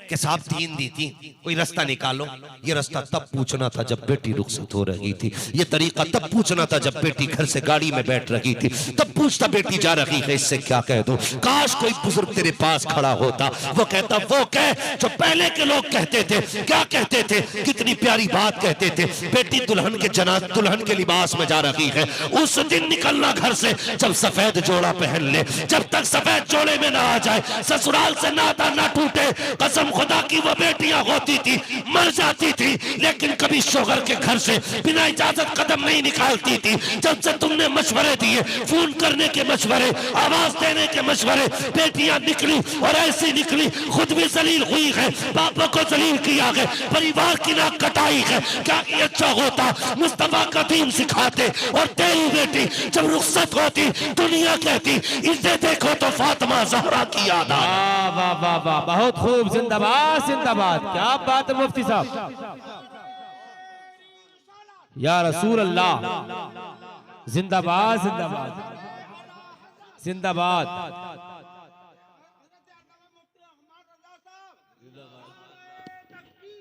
कि साहब 3 दी थी, कोई रास्ता निकालो। ये रास्ता तब पूछना था जब बेटी रुखसत हो रही थी, ये तरीका तब पूछना था जब बेटी घर से गाड़ी में बैठ रही थी, तब पूछता बेटी जा रही है इससे क्या कह दूं। काश कोई बुजुर्ग तेरे पास खड़ा होता, वो कहता वो कह जो पहले के लोग कहते थे। क्या कहते थे? कितनी प्यारी बात कहते थे, बेटी दुल्हन के लिबास में जा रही है। उस दिन निकलना घर से जब सफेद जोड़ा पहन ले, जब तक सफेद जोड़े में ना आ जाए, ससुराल से नाता ना टूटे। कसम खुदा की वो बेटियां होती थी, मर जाती थी, लेकिन कभी शोहर के घर से बिना इजाजत कदम नहीं निकालती थी। जब से तुमने मशवरे दिए, फोन करने के मशवरे, आवाज देने के मशवरे, बेटियां निकली और ऐसी निकली, खुद भी जलील हुई है, पापा को जलील किया है, परिवार की नाक कटाई है। क्या ये अच्छा होता मुस्तफा का दीन सिखाते, और तेरी बेटी जब रुखसत होती, दुनिया कहती इसे देखो तो फातिमा ज़हरा की याद आ। वाह वाह वाह, बहुत खूब, जिंदाबाद जिंदाबाद, क्या बात है मुफ्ती साहब, या रसूल अल्लाह, जिंदाबाद जिंदाबाद जिंदाबाद।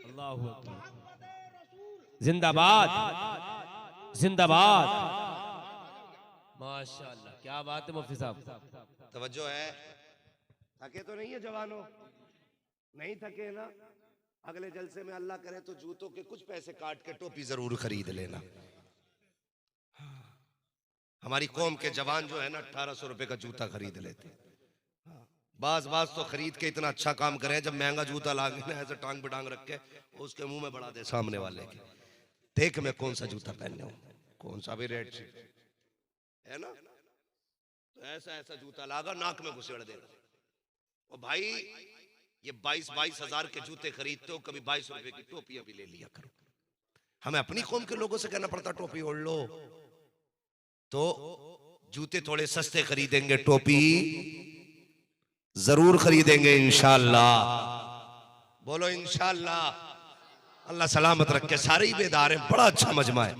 अल्लाहू अकबर, जिंदाबाद जिंदाबाद, माशाअल्लाह, क्या बात है मुफ्ती साहब। तवज्जो है? थके तो नहीं है जवानों? नहीं थके ना? अगले जलसे में अल्लाह करे तो जूतों के कुछ पैसे काट के टोपी जरूर खरीद लेना। हमारी कौम के जवान जो है ना 1800 रुपए का जूता खरीद लेते। बाज तो खरीद के इतना अच्छा काम करे, जब महंगा जूता लागे ना ऐसे टांग बिटांग रख के उसके मुंह में बढ़ा दे सामने वाले के, देख मैं कौन सा जूता पहने हूं, कौन सा भी रेड है ना, तो ऐसा जूता लागा नाक में घुसेड़ देगा। और भाई ये 22 हजार के जूते खरीदते हो, कभी 22 रुपए की टोपियां भी ले लिया करो। हमें अपनी कौम के लोगों से कहना पड़ता टोपी ओढ़ लो, तो जूते थोड़े सस्ते खरीदेंगे, टोपी जरूर खरीदेंगे इंशाअल्लाह। बोलो इंशाअल्लाह। अल्लाह सलामत रखे, सारे ही बेदार हैं, बड़ा अच्छा मजमा है,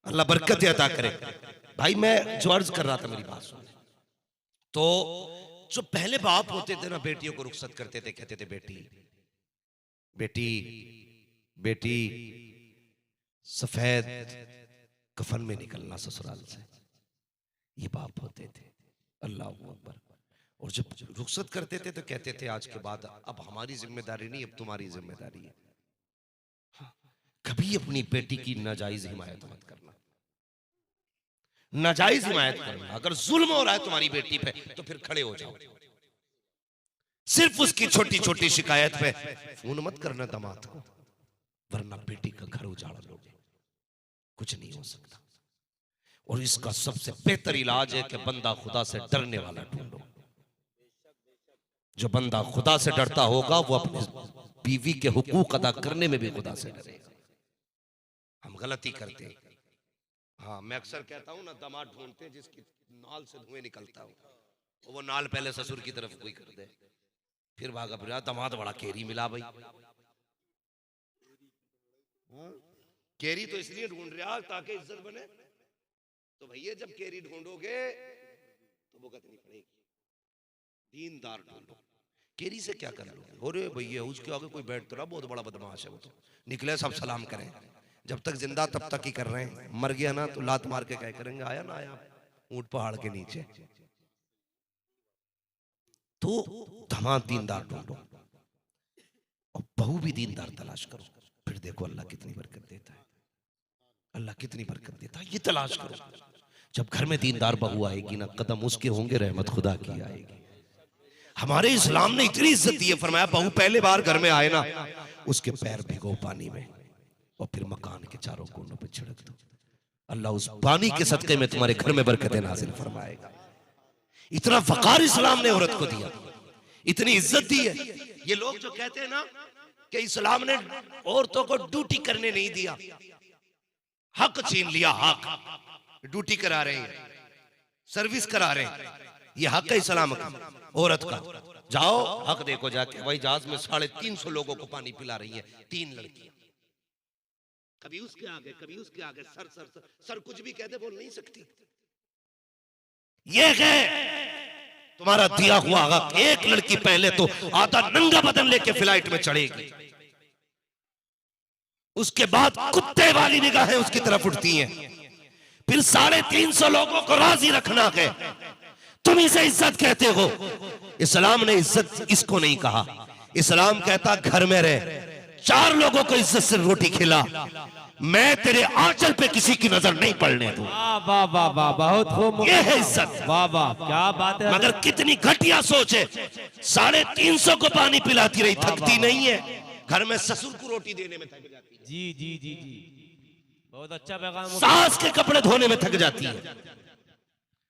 अल्लाह बरकत अता करे। भाई मैं जो अर्ज कर रहा था, मेरी बात सुन। तो जो पहले बाप होते थे ना, बेटियों को रुखसत करते थे, कहते थे बेटी बेटी बेटी सफेद कफन में निकलना ससुराल से, ये बाप होते थे। अल्लाह अकबर। और जब रुखसत करते थे तो कहते थे आज के बाद अब हमारी जिम्मेदारी नहीं, अब तुम्हारी जिम्मेदारी है। हाँ, कभी अपनी बेटी की नाजायज हिमायत मत करना, नाजायज हिमायत करना। अगर जुल्म हो रहा है तुम्हारी बेटी पे तो फिर खड़े हो जाओ। सिर्फ उसकी छोटी छोटी शिकायत पे फोन मत करना दामाद को, वरना बेटी का घर उजाड़ लोगे, कुछ नहीं हो सकता। और इसका सबसे बेहतर इलाज है कि बंदा खुदा से डरने वाला ढूंढो। जो बंदा खुदा से डरता होगा वो अपनी बीवी के हुकूक अदा करने में भी खुदा से डरेगा। हम गलती करते हैं। हाँ, मैं अक्सर कहता हूं ना, दामाद ढूंढते हैं जिसकी नाल से धुएं निकलता हो, तो वो नाल पहले ससुर की तरफ कोई कर दे, फिर भागा फिर दामाद बड़ा केरी मिला भाई। हाँ? केरी तो इसलिए ढूंढ रहा ताकि इज्जत बने। तो भैया जब केरी ढूंढोगे तो वो नहीं पड़ेगी, दीनदार ढूंढो। केरी से क्या कर लोगे? अरे भैया उसके आगे कोई बैठ तो रहा, बहुत बड़ा बदमाश है वो, तो निकले सब सलाम करें। जब तक जिंदा तब तक ही कर रहे हैं, मर गया ना तो लात मार के क्या करेंगे, आया ना आया ऊंट पहाड़ के नीचे। तो दामाद दीनदार ढूंढो और बहू भी दीनदार तलाश करो, फिर देखो अल्लाह कितनी बरकत देता है, अल्लाह कितनी बरकत देता है। ये तलाश करो। जब घर में दीनदार बहू आएगी ना, कदम उसके होंगे, रहमत खुदा की आएगी। हमारे इस्लाम ने इतनी इज्जत दी है, फरमाया बहू पहले बार घर में आए ना, उसके पैर भिगो पानी में और फिर मकान के चारों कोनों पे छिड़क दो, अल्लाह उस पानी के सदके में तुम्हारे घर में बरकतें नाज़िल फरमाएगा। इतना वक़ार इस्लाम ने औरत को दिया, इतनी इज्जत दी है। ये लोग जो कहते हैं ना कि इस्लाम ने औरतों को ड्यूटी करने नहीं दिया, हक छीन लिया, हक ड्यूटी करा रहे हैं, सर्विस करा रहे हैं, ये हक है इस्लाम का औरत का। जाओ हक देखो जाके, भाई जहाज में 350 लोगों को पानी पिला रही है 3 लड़कियां, कभी उसके आगे कभी उसके आगे, सर सर सर, सर कुछ भी कहते बोल नहीं सकती। ये है तुम्हारा दिया हुआ हक। एक लड़की पहले तो आधा नंगा बदन लेके फ्लाइट में चढ़ेगी, उसके बाद कुत्ते वाली निगाहें उसकी तरफ उठती हैं, फिर 350 लोगों को राजी रखना है। तुम इसे इज्जत कहते हो, इस्लाम ने इज्जत इसको नहीं कहा। इस्लाम कहता घर में रह, 4 लोगों को इज्जत से रोटी खिला, मैं तेरे आंचल पे किसी की नजर नहीं पड़ने दूं। वाह वाह वाह, बहुत खूब, ये है इज्जत। वाह वाह, क्या बात है। मगर कितनी घटिया सोच है, 350 को पानी पिलाती रही, थकती नहीं है। घर में ससुर को रोटी देने में थक जाती है, जी जी जी जी, बहुत अच्छा पैगाम। सास के कपड़े धोने में थक जाती है,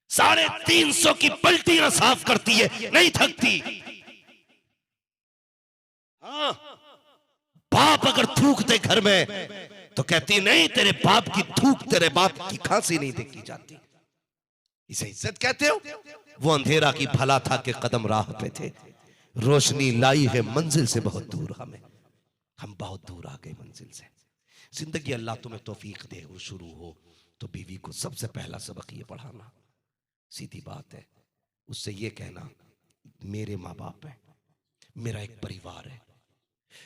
350 की पलटियां साफ करती है, नहीं थकती। हाँ, बाप अगर थूकते घर में तो कहती नहीं, तेरे बाप की थूक तेरे बाप की खांसी नहीं देखी जाती। इसे इज्जत कहते हो? वो अंधेरा की भला था कि कदम राह पे थे, रोशनी लाई है मंजिल से बहुत दूर हमें, हम बहुत दूर आ गए मंजिल से। जिंदगी अल्लाह तुम्हें तौफीक दे, वो शुरू हो तो बीवी को सबसे पहला सबक ये पढ़ाना, सीधी बात है। उससे ये कहना मेरे माँ बाप है, मेरा एक परिवार है,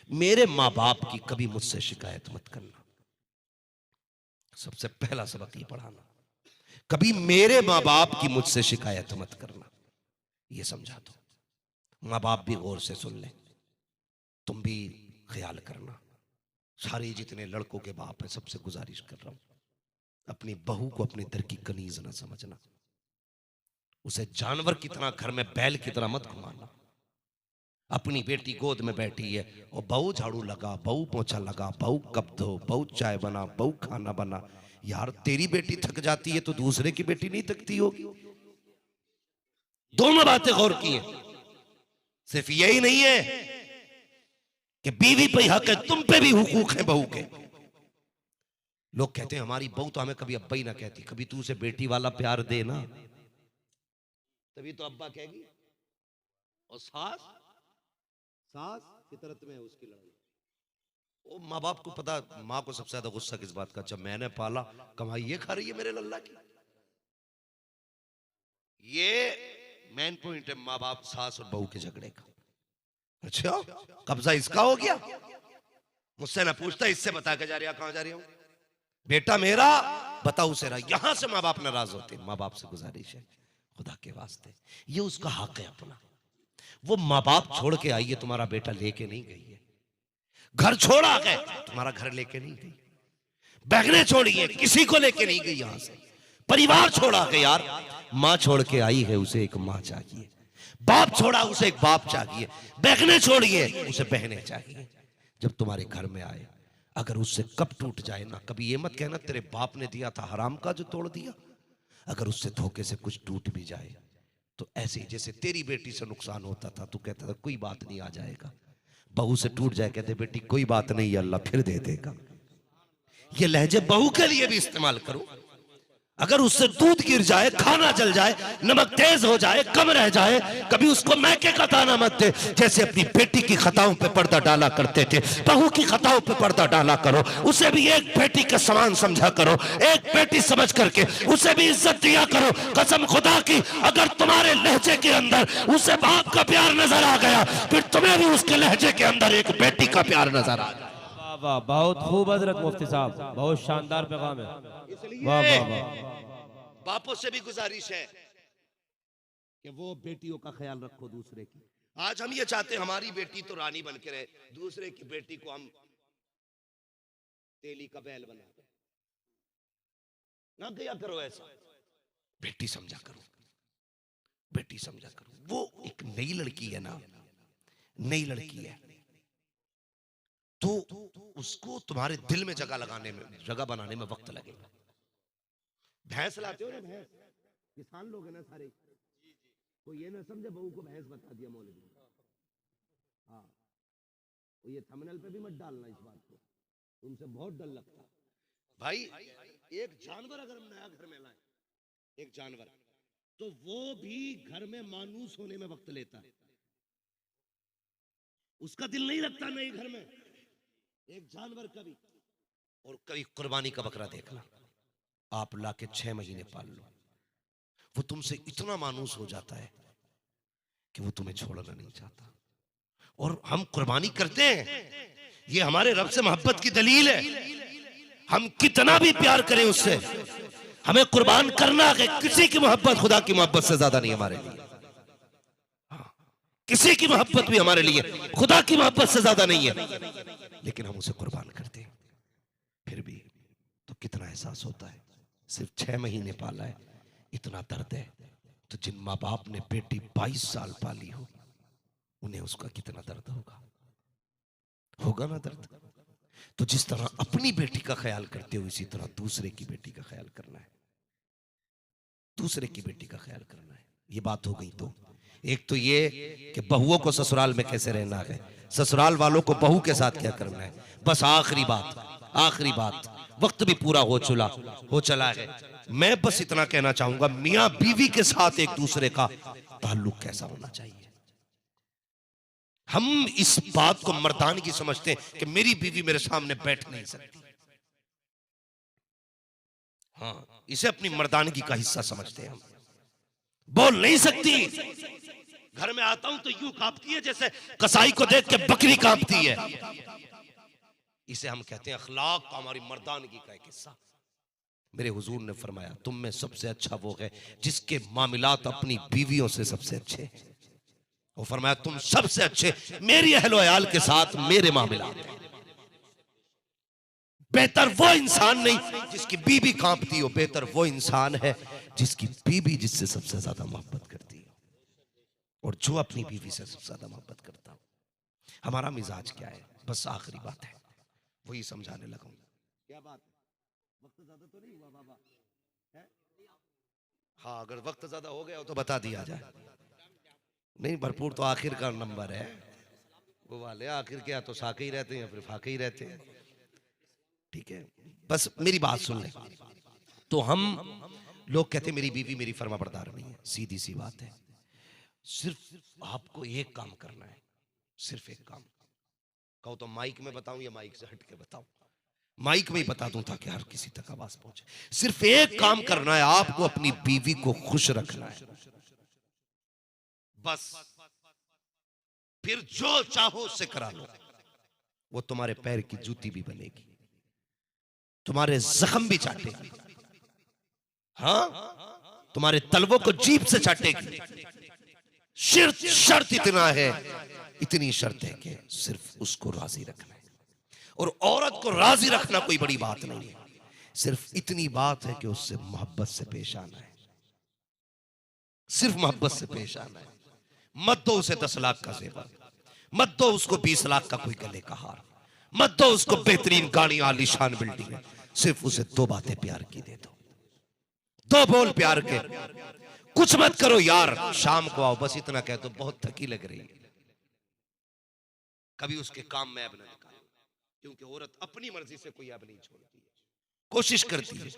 मेरे माँ बाप की कभी मुझसे शिकायत मत करना। सबसे पहला सबक ये पढ़ाना, कभी मेरे माँ बाप की मुझसे शिकायत मत करना, ये समझा दो। माँ बाप भी गौर से सुन ले, तुम भी ख्याल करना। सारे जितने लड़कों के बाप है, सबसे गुजारिश कर रहा हूं, अपनी बहू को अपने दर की कनीज ना समझना, उसे जानवर की तरह, घर में बैल की तरह मत घुमाना। अपनी बेटी गोद में बैठी है और बहू झाड़ू लगा, बहू पोछा लगा, बहू कप धो, बहू चाय बना, बहू खाना बना। यार तेरी बेटी थक जाती है तो दूसरे की बेटी नहीं थकती होगी? दोनों बातें गौर की हैं। सिर्फ यही नहीं है कि बीवी पे हक है, तुम पे भी हुकूक है बहू के। लोग कहते हैं हमारी बहू तो हमें कभी अब्बा ही ना कहती, कभी तू उसे बेटी वाला प्यार दे ना, तभी तो अब्बा कहेगी। और सास, सास फितरत में है उसकी लड़ाई। वो माँ बाप को पता, माँ को सबसे ज्यादा गुस्सा किस बात का, जब मैंने पाला कमाई ये खा रही है मेरे लल्ला की। ये मेन पॉइंट है माँ बाप सास और बहू के झगड़े का। अच्छा कब्जा इसका हो गया, मुझसे ना पूछता, इससे बता के जा रही, कहां जा रही हूं, बेटा मेरा बताओ उसे रहा। यहां से माँ बाप नाराज होते हैं। माँ बाप से गुजारिश है खुदा के वास्ते, ये उसका हक है अपना। वो माँ बाप छोड़ के आई है, तुम्हारा बेटा लेके नहीं गई है। घर छोड़ा गए, तुम्हारा घर लेके नहीं गई। बहनें छोड़ी है, किसी को लेके नहीं गई यहां से। परिवार छोड़ा के यार, माँ छोड़ के आई है, उसे एक माँ चाहिए। बाप छोड़ा, उसे एक बाप चाहिए। बहनें छोड़िए, उसे बहनें चाहिए। जब तुम्हारे घर में आए, अगर उससे कब टूट जाए ना, कभी ये मत कहना तेरे बाप ने दिया था हराम का जो तोड़ दिया। अगर उससे धोखे से कुछ टूट भी जाए तो ऐसे ही जैसे तेरी बेटी से नुकसान होता था, तू कहता था कोई बात नहीं आ जाएगा। बहू से टूट जाए, कहते बेटी कोई बात नहीं, अल्लाह फिर दे देगा। ये लहजे बहू के लिए भी इस्तेमाल करो। अगर उससे दूध गिर जाए, खाना जल जाए, नमक तेज हो जाए, कम रह जाए, कभी उसको मैके का दाना मत दे। जैसे अपनी बेटी की खताओं पे पर्दा डाला करते थे, बहू की खताओं पे पर्दा डाला करो। उसे भी एक बेटी के समान समझा करो, एक बेटी समझ करके उसे भी इज्जत दिया करो। कसम खुदा की, अगर तुम्हारे लहजे के अंदर उसे बाप का प्यार नजर आ गया, फिर तुम्हें भी उसके लहजे के अंदर एक बेटी का प्यार नजर आ गया। वाह, बहुत खूब हजरत मुफ्ती साहब, बहुत शानदार पैगाम है। वाह वाह वाह। बापों से भी गुजारिश है कि वो बेटियों का ख्याल रखो दूसरे की। आज हम ये चाहते हैं हमारी बेटी तो रानी बन के रहे, दूसरे की बेटी को हम तेली का बैल बना दे। ना किया करो ऐसा, बेटी समझा करो, बेटी समझा करो। वो एक नई लड़की है ना, नई लड़की है, तो उसको तुम्हारे दिल में जगह लगाने में, जगह बनाने में वक्त लगेगा। भैंस लाते हो ना, भैंस, किसान लोग है ना सारे, तो ये ना समझे बहू को भैंस बता दिया मौलवी। हाँ, तो ये थंबनेल पे भी मत डालना इस बात को, तुमसे बहुत डर लगता भाई। एक जानवर अगर हम नया घर में लाए, एक जानवर, तो वो भी घर में मानूस होने में वक्त लेता है। उसका दिल नहीं लगता नए घर में एक जानवर का भी। और कभी कुर्बानी का बकरा देखना, आप लाके 6 महीने पाल लो, वो तुमसे इतना मानूस हो जाता है कि वो तुम्हें छोड़ना नहीं चाहता। और हम कुर्बानी करते हैं, ये हमारे रब से मोहब्बत की दलील है। हम कितना भी प्यार करें उससे, हमें कुर्बान करना है। किसी की मोहब्बत खुदा की मोहब्बत से ज्यादा नहीं हमारे लिए। किसी की मोहब्बत भी हमारे लिए खुदा की मोहब्बत से ज्यादा नहीं है, लेकिन हम उसे कुर्बान करते हैं। फिर भी तो कितना एहसास होता है। सिर्फ 6 महीने पाला है, इतना दर्द है। तो जिन माँ बाप ने बेटी 22 साल पाली हो, उन्हें उसका कितना दर्द होगा, होगा ना दर्द। तो जिस तरह अपनी बेटी का ख्याल करते हो, इसी तरह दूसरे की बेटी का ख्याल करना है, दूसरे की बेटी का ख्याल करना है। ये बात हो गई। तो एक तो ये कि बहुओं को ससुराल में कैसे रहना है, ससुराल वालों को बहू के साथ क्या करना है। बस आखिरी बात, आखिरी बात, वक्त भी पूरा हो चला है। मैं बस इतना कहना चाहूंगा, मियां बीवी के साथ एक दूसरे का ताल्लुक कैसा होना चाहिए। हम इस बात को मर्दानगी समझते हैं कि मेरी बीवी मेरे सामने बैठ नहीं सकती। हाँ, इसे अपनी मर्दानगी का हिस्सा समझते हैं हम। बोल नहीं सकती, घर में आता हूं तो यूं कांपती है जैसे कसाई को देख के बकरी कांपती है। इसे हम कहते हैं अखलाक का, हमारी मर्दानगी का एक हिस्सा। मेरे हुजूर ने फरमाया, तुम में सबसे अच्छा वो है जिसके मामलात अपनी बीवियों से सबसे अच्छे। वो फरमाया तुम सबसे अच्छे मेरी अहलो अयाल के साथ मेरे मामलात हैं। बेहतर वो इंसान नहीं जिसकी बीबी कांपती हो, बेहतर वो इंसान है जिसकी बीबी जिससे सबसे ज्यादा मोहब्बत करती है। और जो अपनी बीवी से सबसे ज्यादा मोहब्बत करता हो। हमारा मिजाज क्या है, बस आखिरी बात है, वही समझाने लगा हूं। क्या बात है, वक्त ज्यादा तो नहीं हुआ बाबा है? हाँ, अगर वक्त ज्यादा हो गया हो तो बता दिया जाए। नहीं, भरपूर तो आखिर का नंबर है। वो वाले आखिर क्या, तो साके ही रहते हैं या फिर फाके ही रहते हैं। ठीक है, बस मेरी बात सुन ले। तो हम लोग कहते मेरी बीवी मेरी फर्माबरदार नहीं है, सीधी सी बात है। सिर्फ आपको एक काम करना है, सिर्फ एक काम। कहो तो माइक में बताऊं या माइक से हट के बताऊं? माइक में ही बता दूं ताकि हर किसी तक आवाज पहुंचे। सिर्फ एक काम करना है आपको, अपनी बीवी को खुश रखना है, बस। फिर जो चाहो उससे करा लो। वो तुम्हारे पैर की जूती भी बनेगी, तुम्हारे जख्म भी चाटेगी, हाँ, तुम्हारे तलवों को जीभ से चाटेगी। शर्त इतना है, इतनी शर्त है कि सिर्फ उसको राजी रखना है। और औरत को राजी रखना कोई बड़ी बात नहीं है, सिर्फ इतनी बात है कि उससे मोहब्बत से पेश आना है, सिर्फ मोहब्बत से पेश आना है। मत दो उसे 10 लाख का जेवर, मत दो उसको 20 लाख का कोई गले का हार, मत दो उसको बेहतरीन गाड़ी आलीशान बिल्डिंग, सिर्फ उसे 2 बातें प्यार की दे दो, 2 बोल प्यार के। कुछ मत करो यार, शाम को आओ, बस इतना कह दो बहुत थकी लग रही है। कभी उसके काम में ऐब न निकालो, क्योंकि औरत अपनी मर्जी से कोई ऐब नहीं छोड़ती है, कोशिश करती है।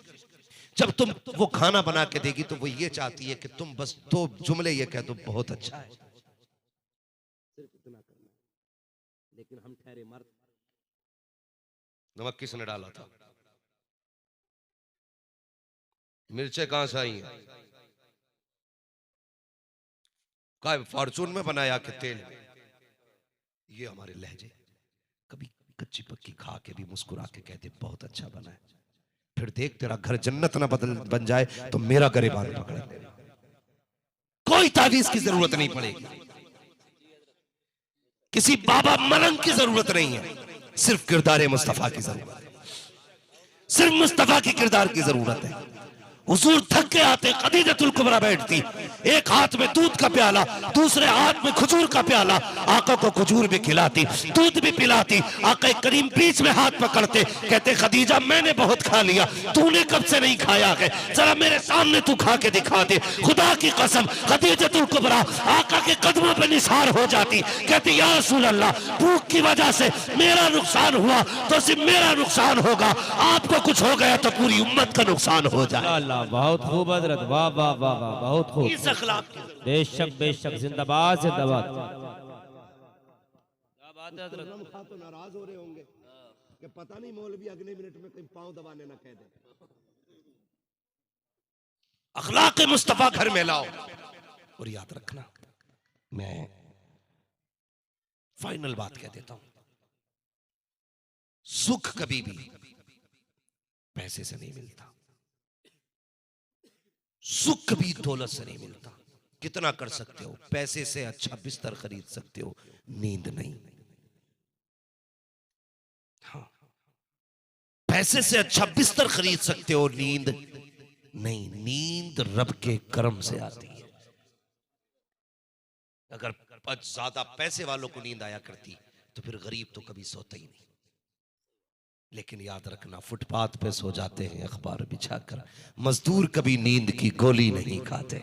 जब तुम वो खाना बना के देगी तो वो ये चाहती है कि तुम बस 2 जुमले ये कह दो, बहुत अच्छा है, सिर्फ इतना करना है। लेकिन हम ठहरे मर्द। नमक किसने डाला था? मिर्चें कहां से आई हैं? क्या फॉर्चून में बनाया कि तेल में? ये हमारे लहजे। कभी कच्ची पक्की खा के भी मुस्कुरा के कहते बहुत अच्छा बना है, फिर देख तेरा घर जन्नत ना बन जाए तो मेरा गरेबान पकड़ ले। कोई तावीज की जरूरत नहीं पड़ेगी, किसी बाबा मलंग की जरूरत नहीं है, सिर्फ किरदार मुस्तफा की जरूरत है, सिर्फ मुस्तफा की किरदार की जरूरत है। हुजूर थक के आते, खदीजतुल कुबरा बैठती, एक हाथ में दूध का प्याला, दूसरे हाथ में खजूर का प्याला, आका को खजूर भी खिलाती, दूध भी पिलाती। आका करीम बीच में हाथ पकड़ते, कहते खदीजा मैंने बहुत खा लिया, तूने कब से नहीं खाया है, जरा मेरे सामने तू खा के दिखा दे। खुदा की कसम खदीजतुल कुबरा आका के कदमों पे निसार हो जाती, कहती या रसूल अल्लाह, भूख की वजह से मेरा नुकसान हुआ तो सिर्फ मेरा नुकसान होगा, आपको कुछ हो गया तो पूरी उम्मत का नुकसान हो जाए। बहुत खूब हजरत, वाह वाह वाह वाह, बहुत खूब। इस अखलाक बेशक बेशक, जिंदाबाद जिंदाबाद। क्या बात है हजरत? तो नाराज हो रहे होंगे कि पता नहीं मौलवी अगले मिनट में कहीं पांव दबाने ना कह दे। अखलाक मुस्तफा घर में लाओ। और याद रखना, मैं फाइनल बात कह देता हूं, सुख कभी भी पैसे से नहीं मिलता, सुख कभी दौलत से नहीं मिलता। कितना कर सकते हो, पैसे से अच्छा बिस्तर खरीद सकते हो, नींद नहीं। हाँ, पैसे से अच्छा बिस्तर खरीद सकते हो, नींद नहीं। नींद रब के करम से आती है। अगर ज्यादा पैसे वालों को नींद आया करती तो फिर गरीब तो कभी सोता ही नहीं। लेकिन याद रखना, फुटपाथ पे सो जाते हैं अखबार बिछाकर, मजदूर कभी नींद की गोली नहीं खाते,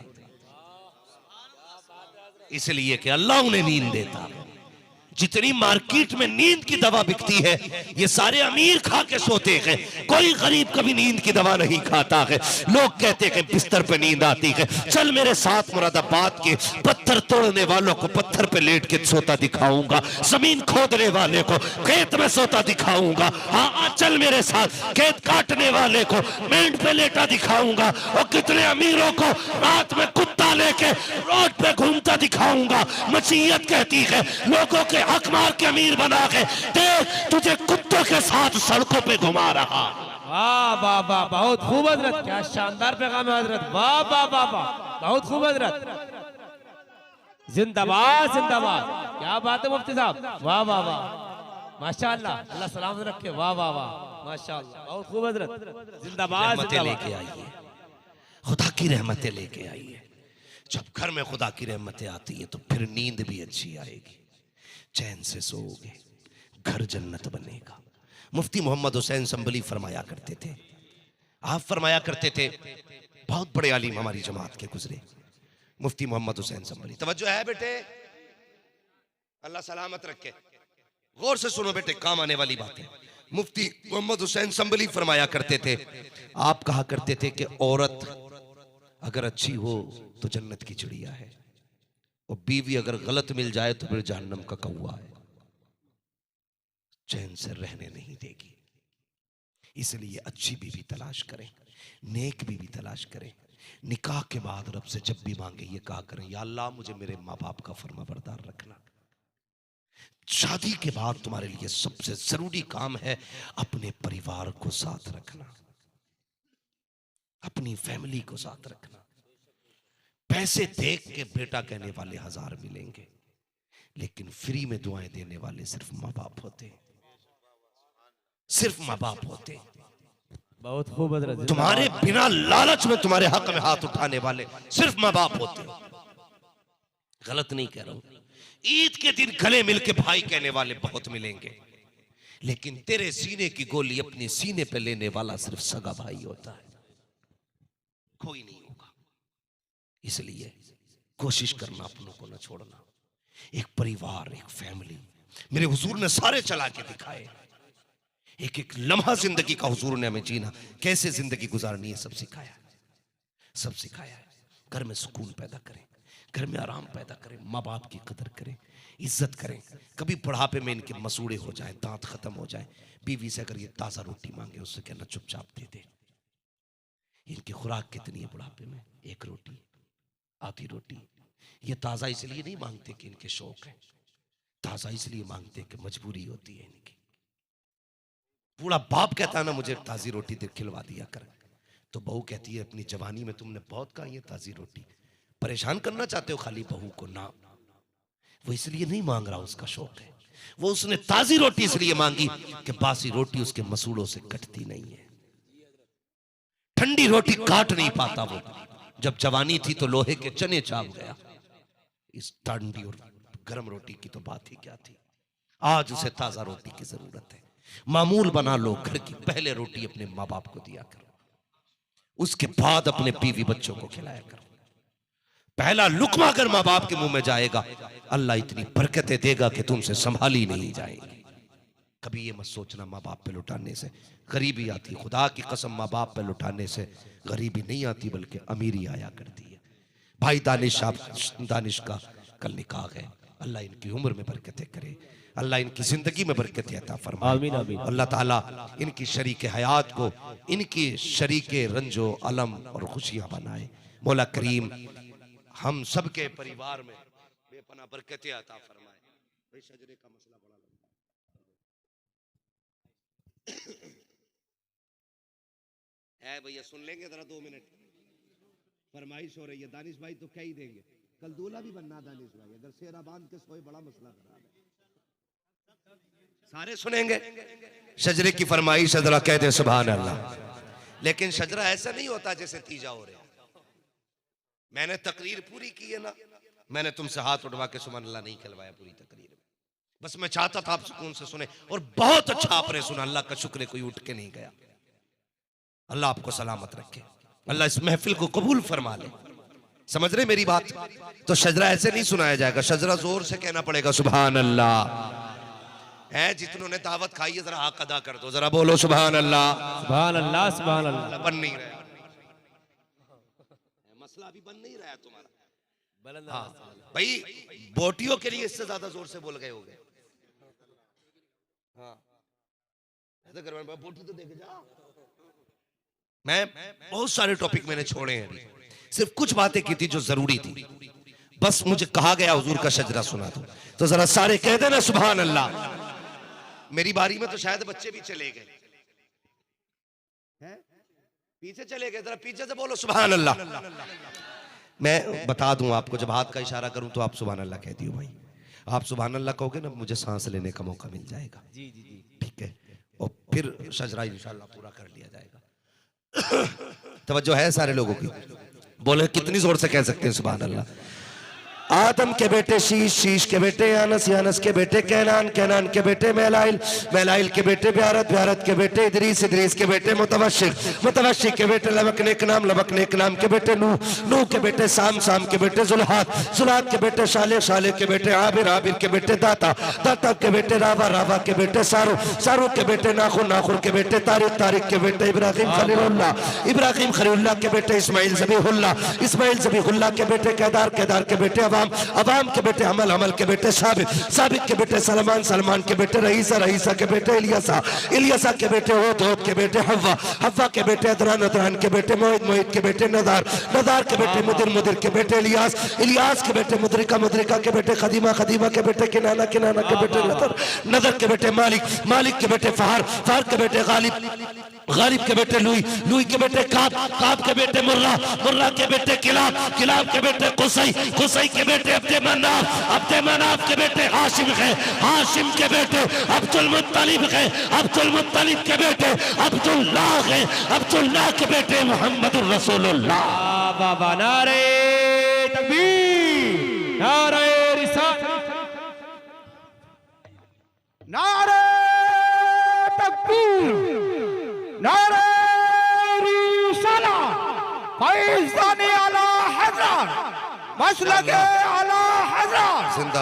इसलिए कि अल्लाह उन्हें नींद देता है। जितनी मार्केट में नींद की दवा बिकती है, ये सारे अमीर खा के सोते हैं, कोई गरीब कभी नींद की दवा नहीं खाता है। लोग कहते हैं बिस्तर पे नींद आती है, चल मेरे साथ मुरादाबाद के पत्थर तोड़ने वालों को पत्थर पे लेट के सोता दिखाऊंगा, जमीन खोदने वाले को खेत में सोता दिखाऊंगा, हाँ चल मेरे साथ खेत काटने वाले को मेंढ पे लेटा दिखाऊंगा, और कितने अमीरों को रात में कुत्ता लेके रोड पे घूमता दिखाऊंगा। मसीहत कहती है लोगों के हक मार के अमीर बना के देख, तुझे कुत्तों के साथ सड़कों पे घुमा रहा। वाह वाह वाह, बहुत खूब हजरत, क्या शानदार पैगाम है हजरत, वाह वाह वाह वाह, बहुत खूब हजरत, जिंदाबाद जिंदाबाद। क्या बात है मुफ्ती साहब, वाह वाह वाह, माशाअल्लाह, अल्लाह सलामत रखे, वाह वाह वाह, माशाअल्लाह, बहुत खूब हजरत, जिंदाबाद। रहमतें लेके आइए, खुदा की रहमतें लेके आइए। जब घर में खुदा की रहमतें आती है तो फिर नींद भी अच्छी आएगी, चैन से सोओगे, घर जन्नत बनेगा। मुफ्ती मोहम्मद हुसैन संभली फरमाया करते थे, आप फरमाया करते थे, बहुत बड़े आलिम हमारी जमात के गुजरे, मुफ्ती मोहम्मद हुसैन संभली। तवज्जो है बेटे, अल्लाह सलामत रखे, गौर से सुनो बेटे, काम आने वाली बातें। मुफ्ती मोहम्मद हुसैन संभली फरमाया करते थे, आप कहा करते थे कि औरत अगर अच्छी हो तो जन्नत की चिड़िया है, और बीवी अगर गलत मिल जाए तो फिर जहन्नम का कौवा है, चैन से रहने नहीं देगी। इसलिए अच्छी बीवी तलाश करें, नेक बीवी तलाश करें। निकाह के बाद रब से जब भी मांगे ये कहा करें, या अल्लाह मुझे मेरे माँ बाप का फरमाबरदार रखना। शादी के बाद तुम्हारे लिए सबसे जरूरी काम है अपने परिवार को साथ रखना, अपनी फैमिली को साथ रखना। पैसे देख के बेटा कहने वाले 1000 मिलेंगे, लेकिन फ्री में दुआएं देने वाले सिर्फ माँ बाप होते हैं, सिर्फ माँ बाप होते हैं। बहुत खूब हजरत। तुम्हारे बिना लालच में तुम्हारे हक में हाथ उठाने वाले सिर्फ माँ बाप होते हैं। गलत नहीं कह रहा हूं। ईद के दिन गले मिलके भाई कहने वाले बहुत मिलेंगे, लेकिन तेरे सीने की गोली अपने सीने पे लेने वाला सिर्फ सगा भाई होता है, कोई नहीं होगा। इसलिए कोशिश करना अपनों को न छोड़ना। एक परिवार, एक फैमिली मेरे हुजूर ने सारे चला के दिखाए। एक एक लम्हा जिंदगी का हुजूर ने हमें जीना, कैसे जिंदगी गुजारनी है, सब सिखाया, सब सिखाया है। घर में सुकून पैदा करें, घर में आराम पैदा करें, माँ बाप की कदर करें, इज्जत करें। कभी बुढ़ापे में इनके मसूड़े हो जाए, दांत खत्म हो जाए, बीवी से अगर ये ताज़ा रोटी मांगे उससे कहना चुपचाप दे दे। इनकी खुराक कितनी है बुढ़ापे में? 1 रोटी, आधी रोटी। ये ताज़ा इसलिए नहीं मांगते कि इनके शौक है, ताज़ा इसलिए मांगते कि मजबूरी होती है इनकी। बूढ़ा बाप कहता है ना मुझे ताज़ी रोटी दे खिलवा दिया कर, तो बहू कहती है अपनी जवानी में तुमने बहुत खाई है ताज़ी रोटी, परेशान करना चाहते हो खाली बहू को ना। वो इसलिए नहीं मांग रहा, उसका शौक है। वो उसने ताज़ी रोटी इसलिए मांगी कि बासी रोटी उसके मसूड़ों से कटती नहीं है, ठंडी रोटी काट नहीं पाता वो। जब जवानी थी तो लोहे के चने चाप गया, इस ठंडी और गर्म रोटी की तो बात ही क्या थी। आज उसे ताज़ा रोटी की जरूरत है। मामूल बना लो घर की, पहले रोटी अपने माँ बाप को दिया करो, उसके बाद अपने बीवी बच्चों को खिलाया करो। पहला लुकमा अगर माँ बाप के मुंह में जाएगा, अल्लाह इतनी बरकतें देगा कि तुमसे संभाली नहीं जाएगी। कभी ये मत सोचना माँ बाप पे लुटाने से गरीबी आती। खुदा की कसम, माँ बाप पे लुटाने से गरीबी नहीं आती, बल्कि अमीरी आया करती है। भाई दानिश का कल निकाह है, अल्लाह इनकी उम्र में बरकतें करे, अल्लाह इनकी जिंदगी में बरकतें अता फरमाए। आमीन आमीन। अल्लाह ताला इनकी शरीक हयात को इनकी शरीक रंजो अलम और खुशियां बनाए। मौला करीम हम सब के परिवार में बेपना बरकतें अता फरमाए। भाई शजरे का मसला बड़ा है भैया, सुन लेंगे जरा 2 मिनट। फरमाइश हो रही है, दानिश भाई तो क्या ही देंगे, कल दूल्हा भी बनना दानिश भाई, अगर सेरा बांध के सोए बड़ा मसला बना है। सारे सुनेंगे शजरे की फरमाइश, जरा कह दे सुभान अल्लाह। लेकिन शजरा ऐसा नहीं होता जैसे तीजा हो रहा। मैंने तकरीर पूरी की है ना, मैंने तुमसे हाथ उठवा के सुभान अल्लाह नहीं कहलवाया पूरी तकरीर में। बस मैं चाहता था आप सुकून से सुने, और बहुत अच्छा आपने सुना। अल्लाह का शुक्र है कोई उठ के नहीं गया। अल्लाह आपको सलामत रखे, अल्लाह इस महफिल को कबूल फरमा ले। समझ रहे मेरी बात? तो शजरा ऐसे नहीं सुनाया जाएगा, शजरा जोर से कहना पड़ेगा सुभान अल्लाह। है जितनों ने दावत खाई है जरा हक अदा कर दो, जरा बोलो सुभान अल्लाह। सुभान अल्लाह, सुभान अल्लाह। बन नहीं रहा मसला, अभी बन नहीं रहा तुम्हारा। हाँ भाई, बोटियों के लिए इससे ज्यादा जोर से बोल गए होगे। हाँ बोटी तो देखे जा। मैं बहुत सारे टॉपिक मैंने छोड़े हैं, सिर्फ कुछ बातें की थी जो जरूरी थी। बस मुझे कहा गया हुजूर का शजरा सुना दो, तो जरा सारे कह देना सुभान अल्लाह। मेरी बारी में तो शायद बच्चे भी चले गए हैं, पीछे चले गए, जरा पीछे से बोलो सुभान अल्लाह। मैं बता दूं आपको, जब हाथ का इशारा करूं तो आप सुभान अल्लाह कह दियो भाई। आप सुभान अल्लाह कहोगे ना, मुझे सांस लेने का मौका मिल जाएगा। जी जी जी, ठीक है। और फिर शजरा इंशाल्लाह पूरा कर लिया जाएगा। तवज्जो है सारे लोगों की? बोले कितनी जोर से कह सकते हैं सुभान अल्लाह? आदम के बेटे शीश, शीश के बेटे यानस, यानस के बेटे कैनान, कैनान के बेटे मैलाइल, मैलाइल के बेटे ब्यारत, ब्यारत के बेटे इदरीस, इदरीस के बेटे मुतवशिक, मुतवशिक के बेटे लबक नेक नाम, लबक नेक नाम के बेटे नूह, नूह के बेटे साम, साम के बेटे जुल्हात, जुल्हात के बेटे शाले, शाले के बेटे आबिर, आबिर के बेटे दाता, दाता के बेटे रावा, रावा के बेटे सारू, सारू के बेटे नाखुर, नाखुर के बेटे तारिक, तारिक के बेटे इब्राहिम खलीलुल्लाह, इब्राहिम खलीलुल्लाह के बेटे इस्माइल ज़बीहुल्लाह, इस्माइल ज़बीहुल्लाह के बेटे केदार, केदार के बेटे अवाम, अवाम के बेटे अमल, अमल के बेटे साबिक, साबिक के बेटे सलमान, सलमान के बेटे रईसा, रईसा के बेटे इलियासा, इलियासा के बेटे होद, होद के बेटे हव्वा, हव्वा के बेटे अदरान, अदरान के बेटे मोहित, मोहित के बेटे नदार, नदार के बेटे मुदिर, मुदिर के बेटे इलियास, इलियास के बेटे मुद्रिका, मुद्रिका के बेटे खदीमा, खदीमा के बेटे किनाना, किनाना के बेटे नदर, नदर के बेटे मालिक, मालिक के बेटे फहार, फहार के बेटे गालिब, गालिब के बेटे लुई, लुई के बेटे काब, काब के बेटे मुर्रा, मुर्रा के बेटे किलाब, किलाब के बेटे कुसई, कुसई के बेटे अब्दे मनाफ, अब्दे मनाफ के बेटे हाशिम है, हाशिम के बेटे अब्दुल मुत्तलिब है, अब्दुल मुत्तलिब के बेटे अब्दुल्लाह है, अब्दुल्लाह के बेटे मोहम्मदुर रसूलुल्लाह। बाबा नारे तकबीर, नारे रिसालत, नारे तकबीर, नारे रिसालत, फैज़ानी आला हज़रत, मसलके आला हज़रत। जिंदा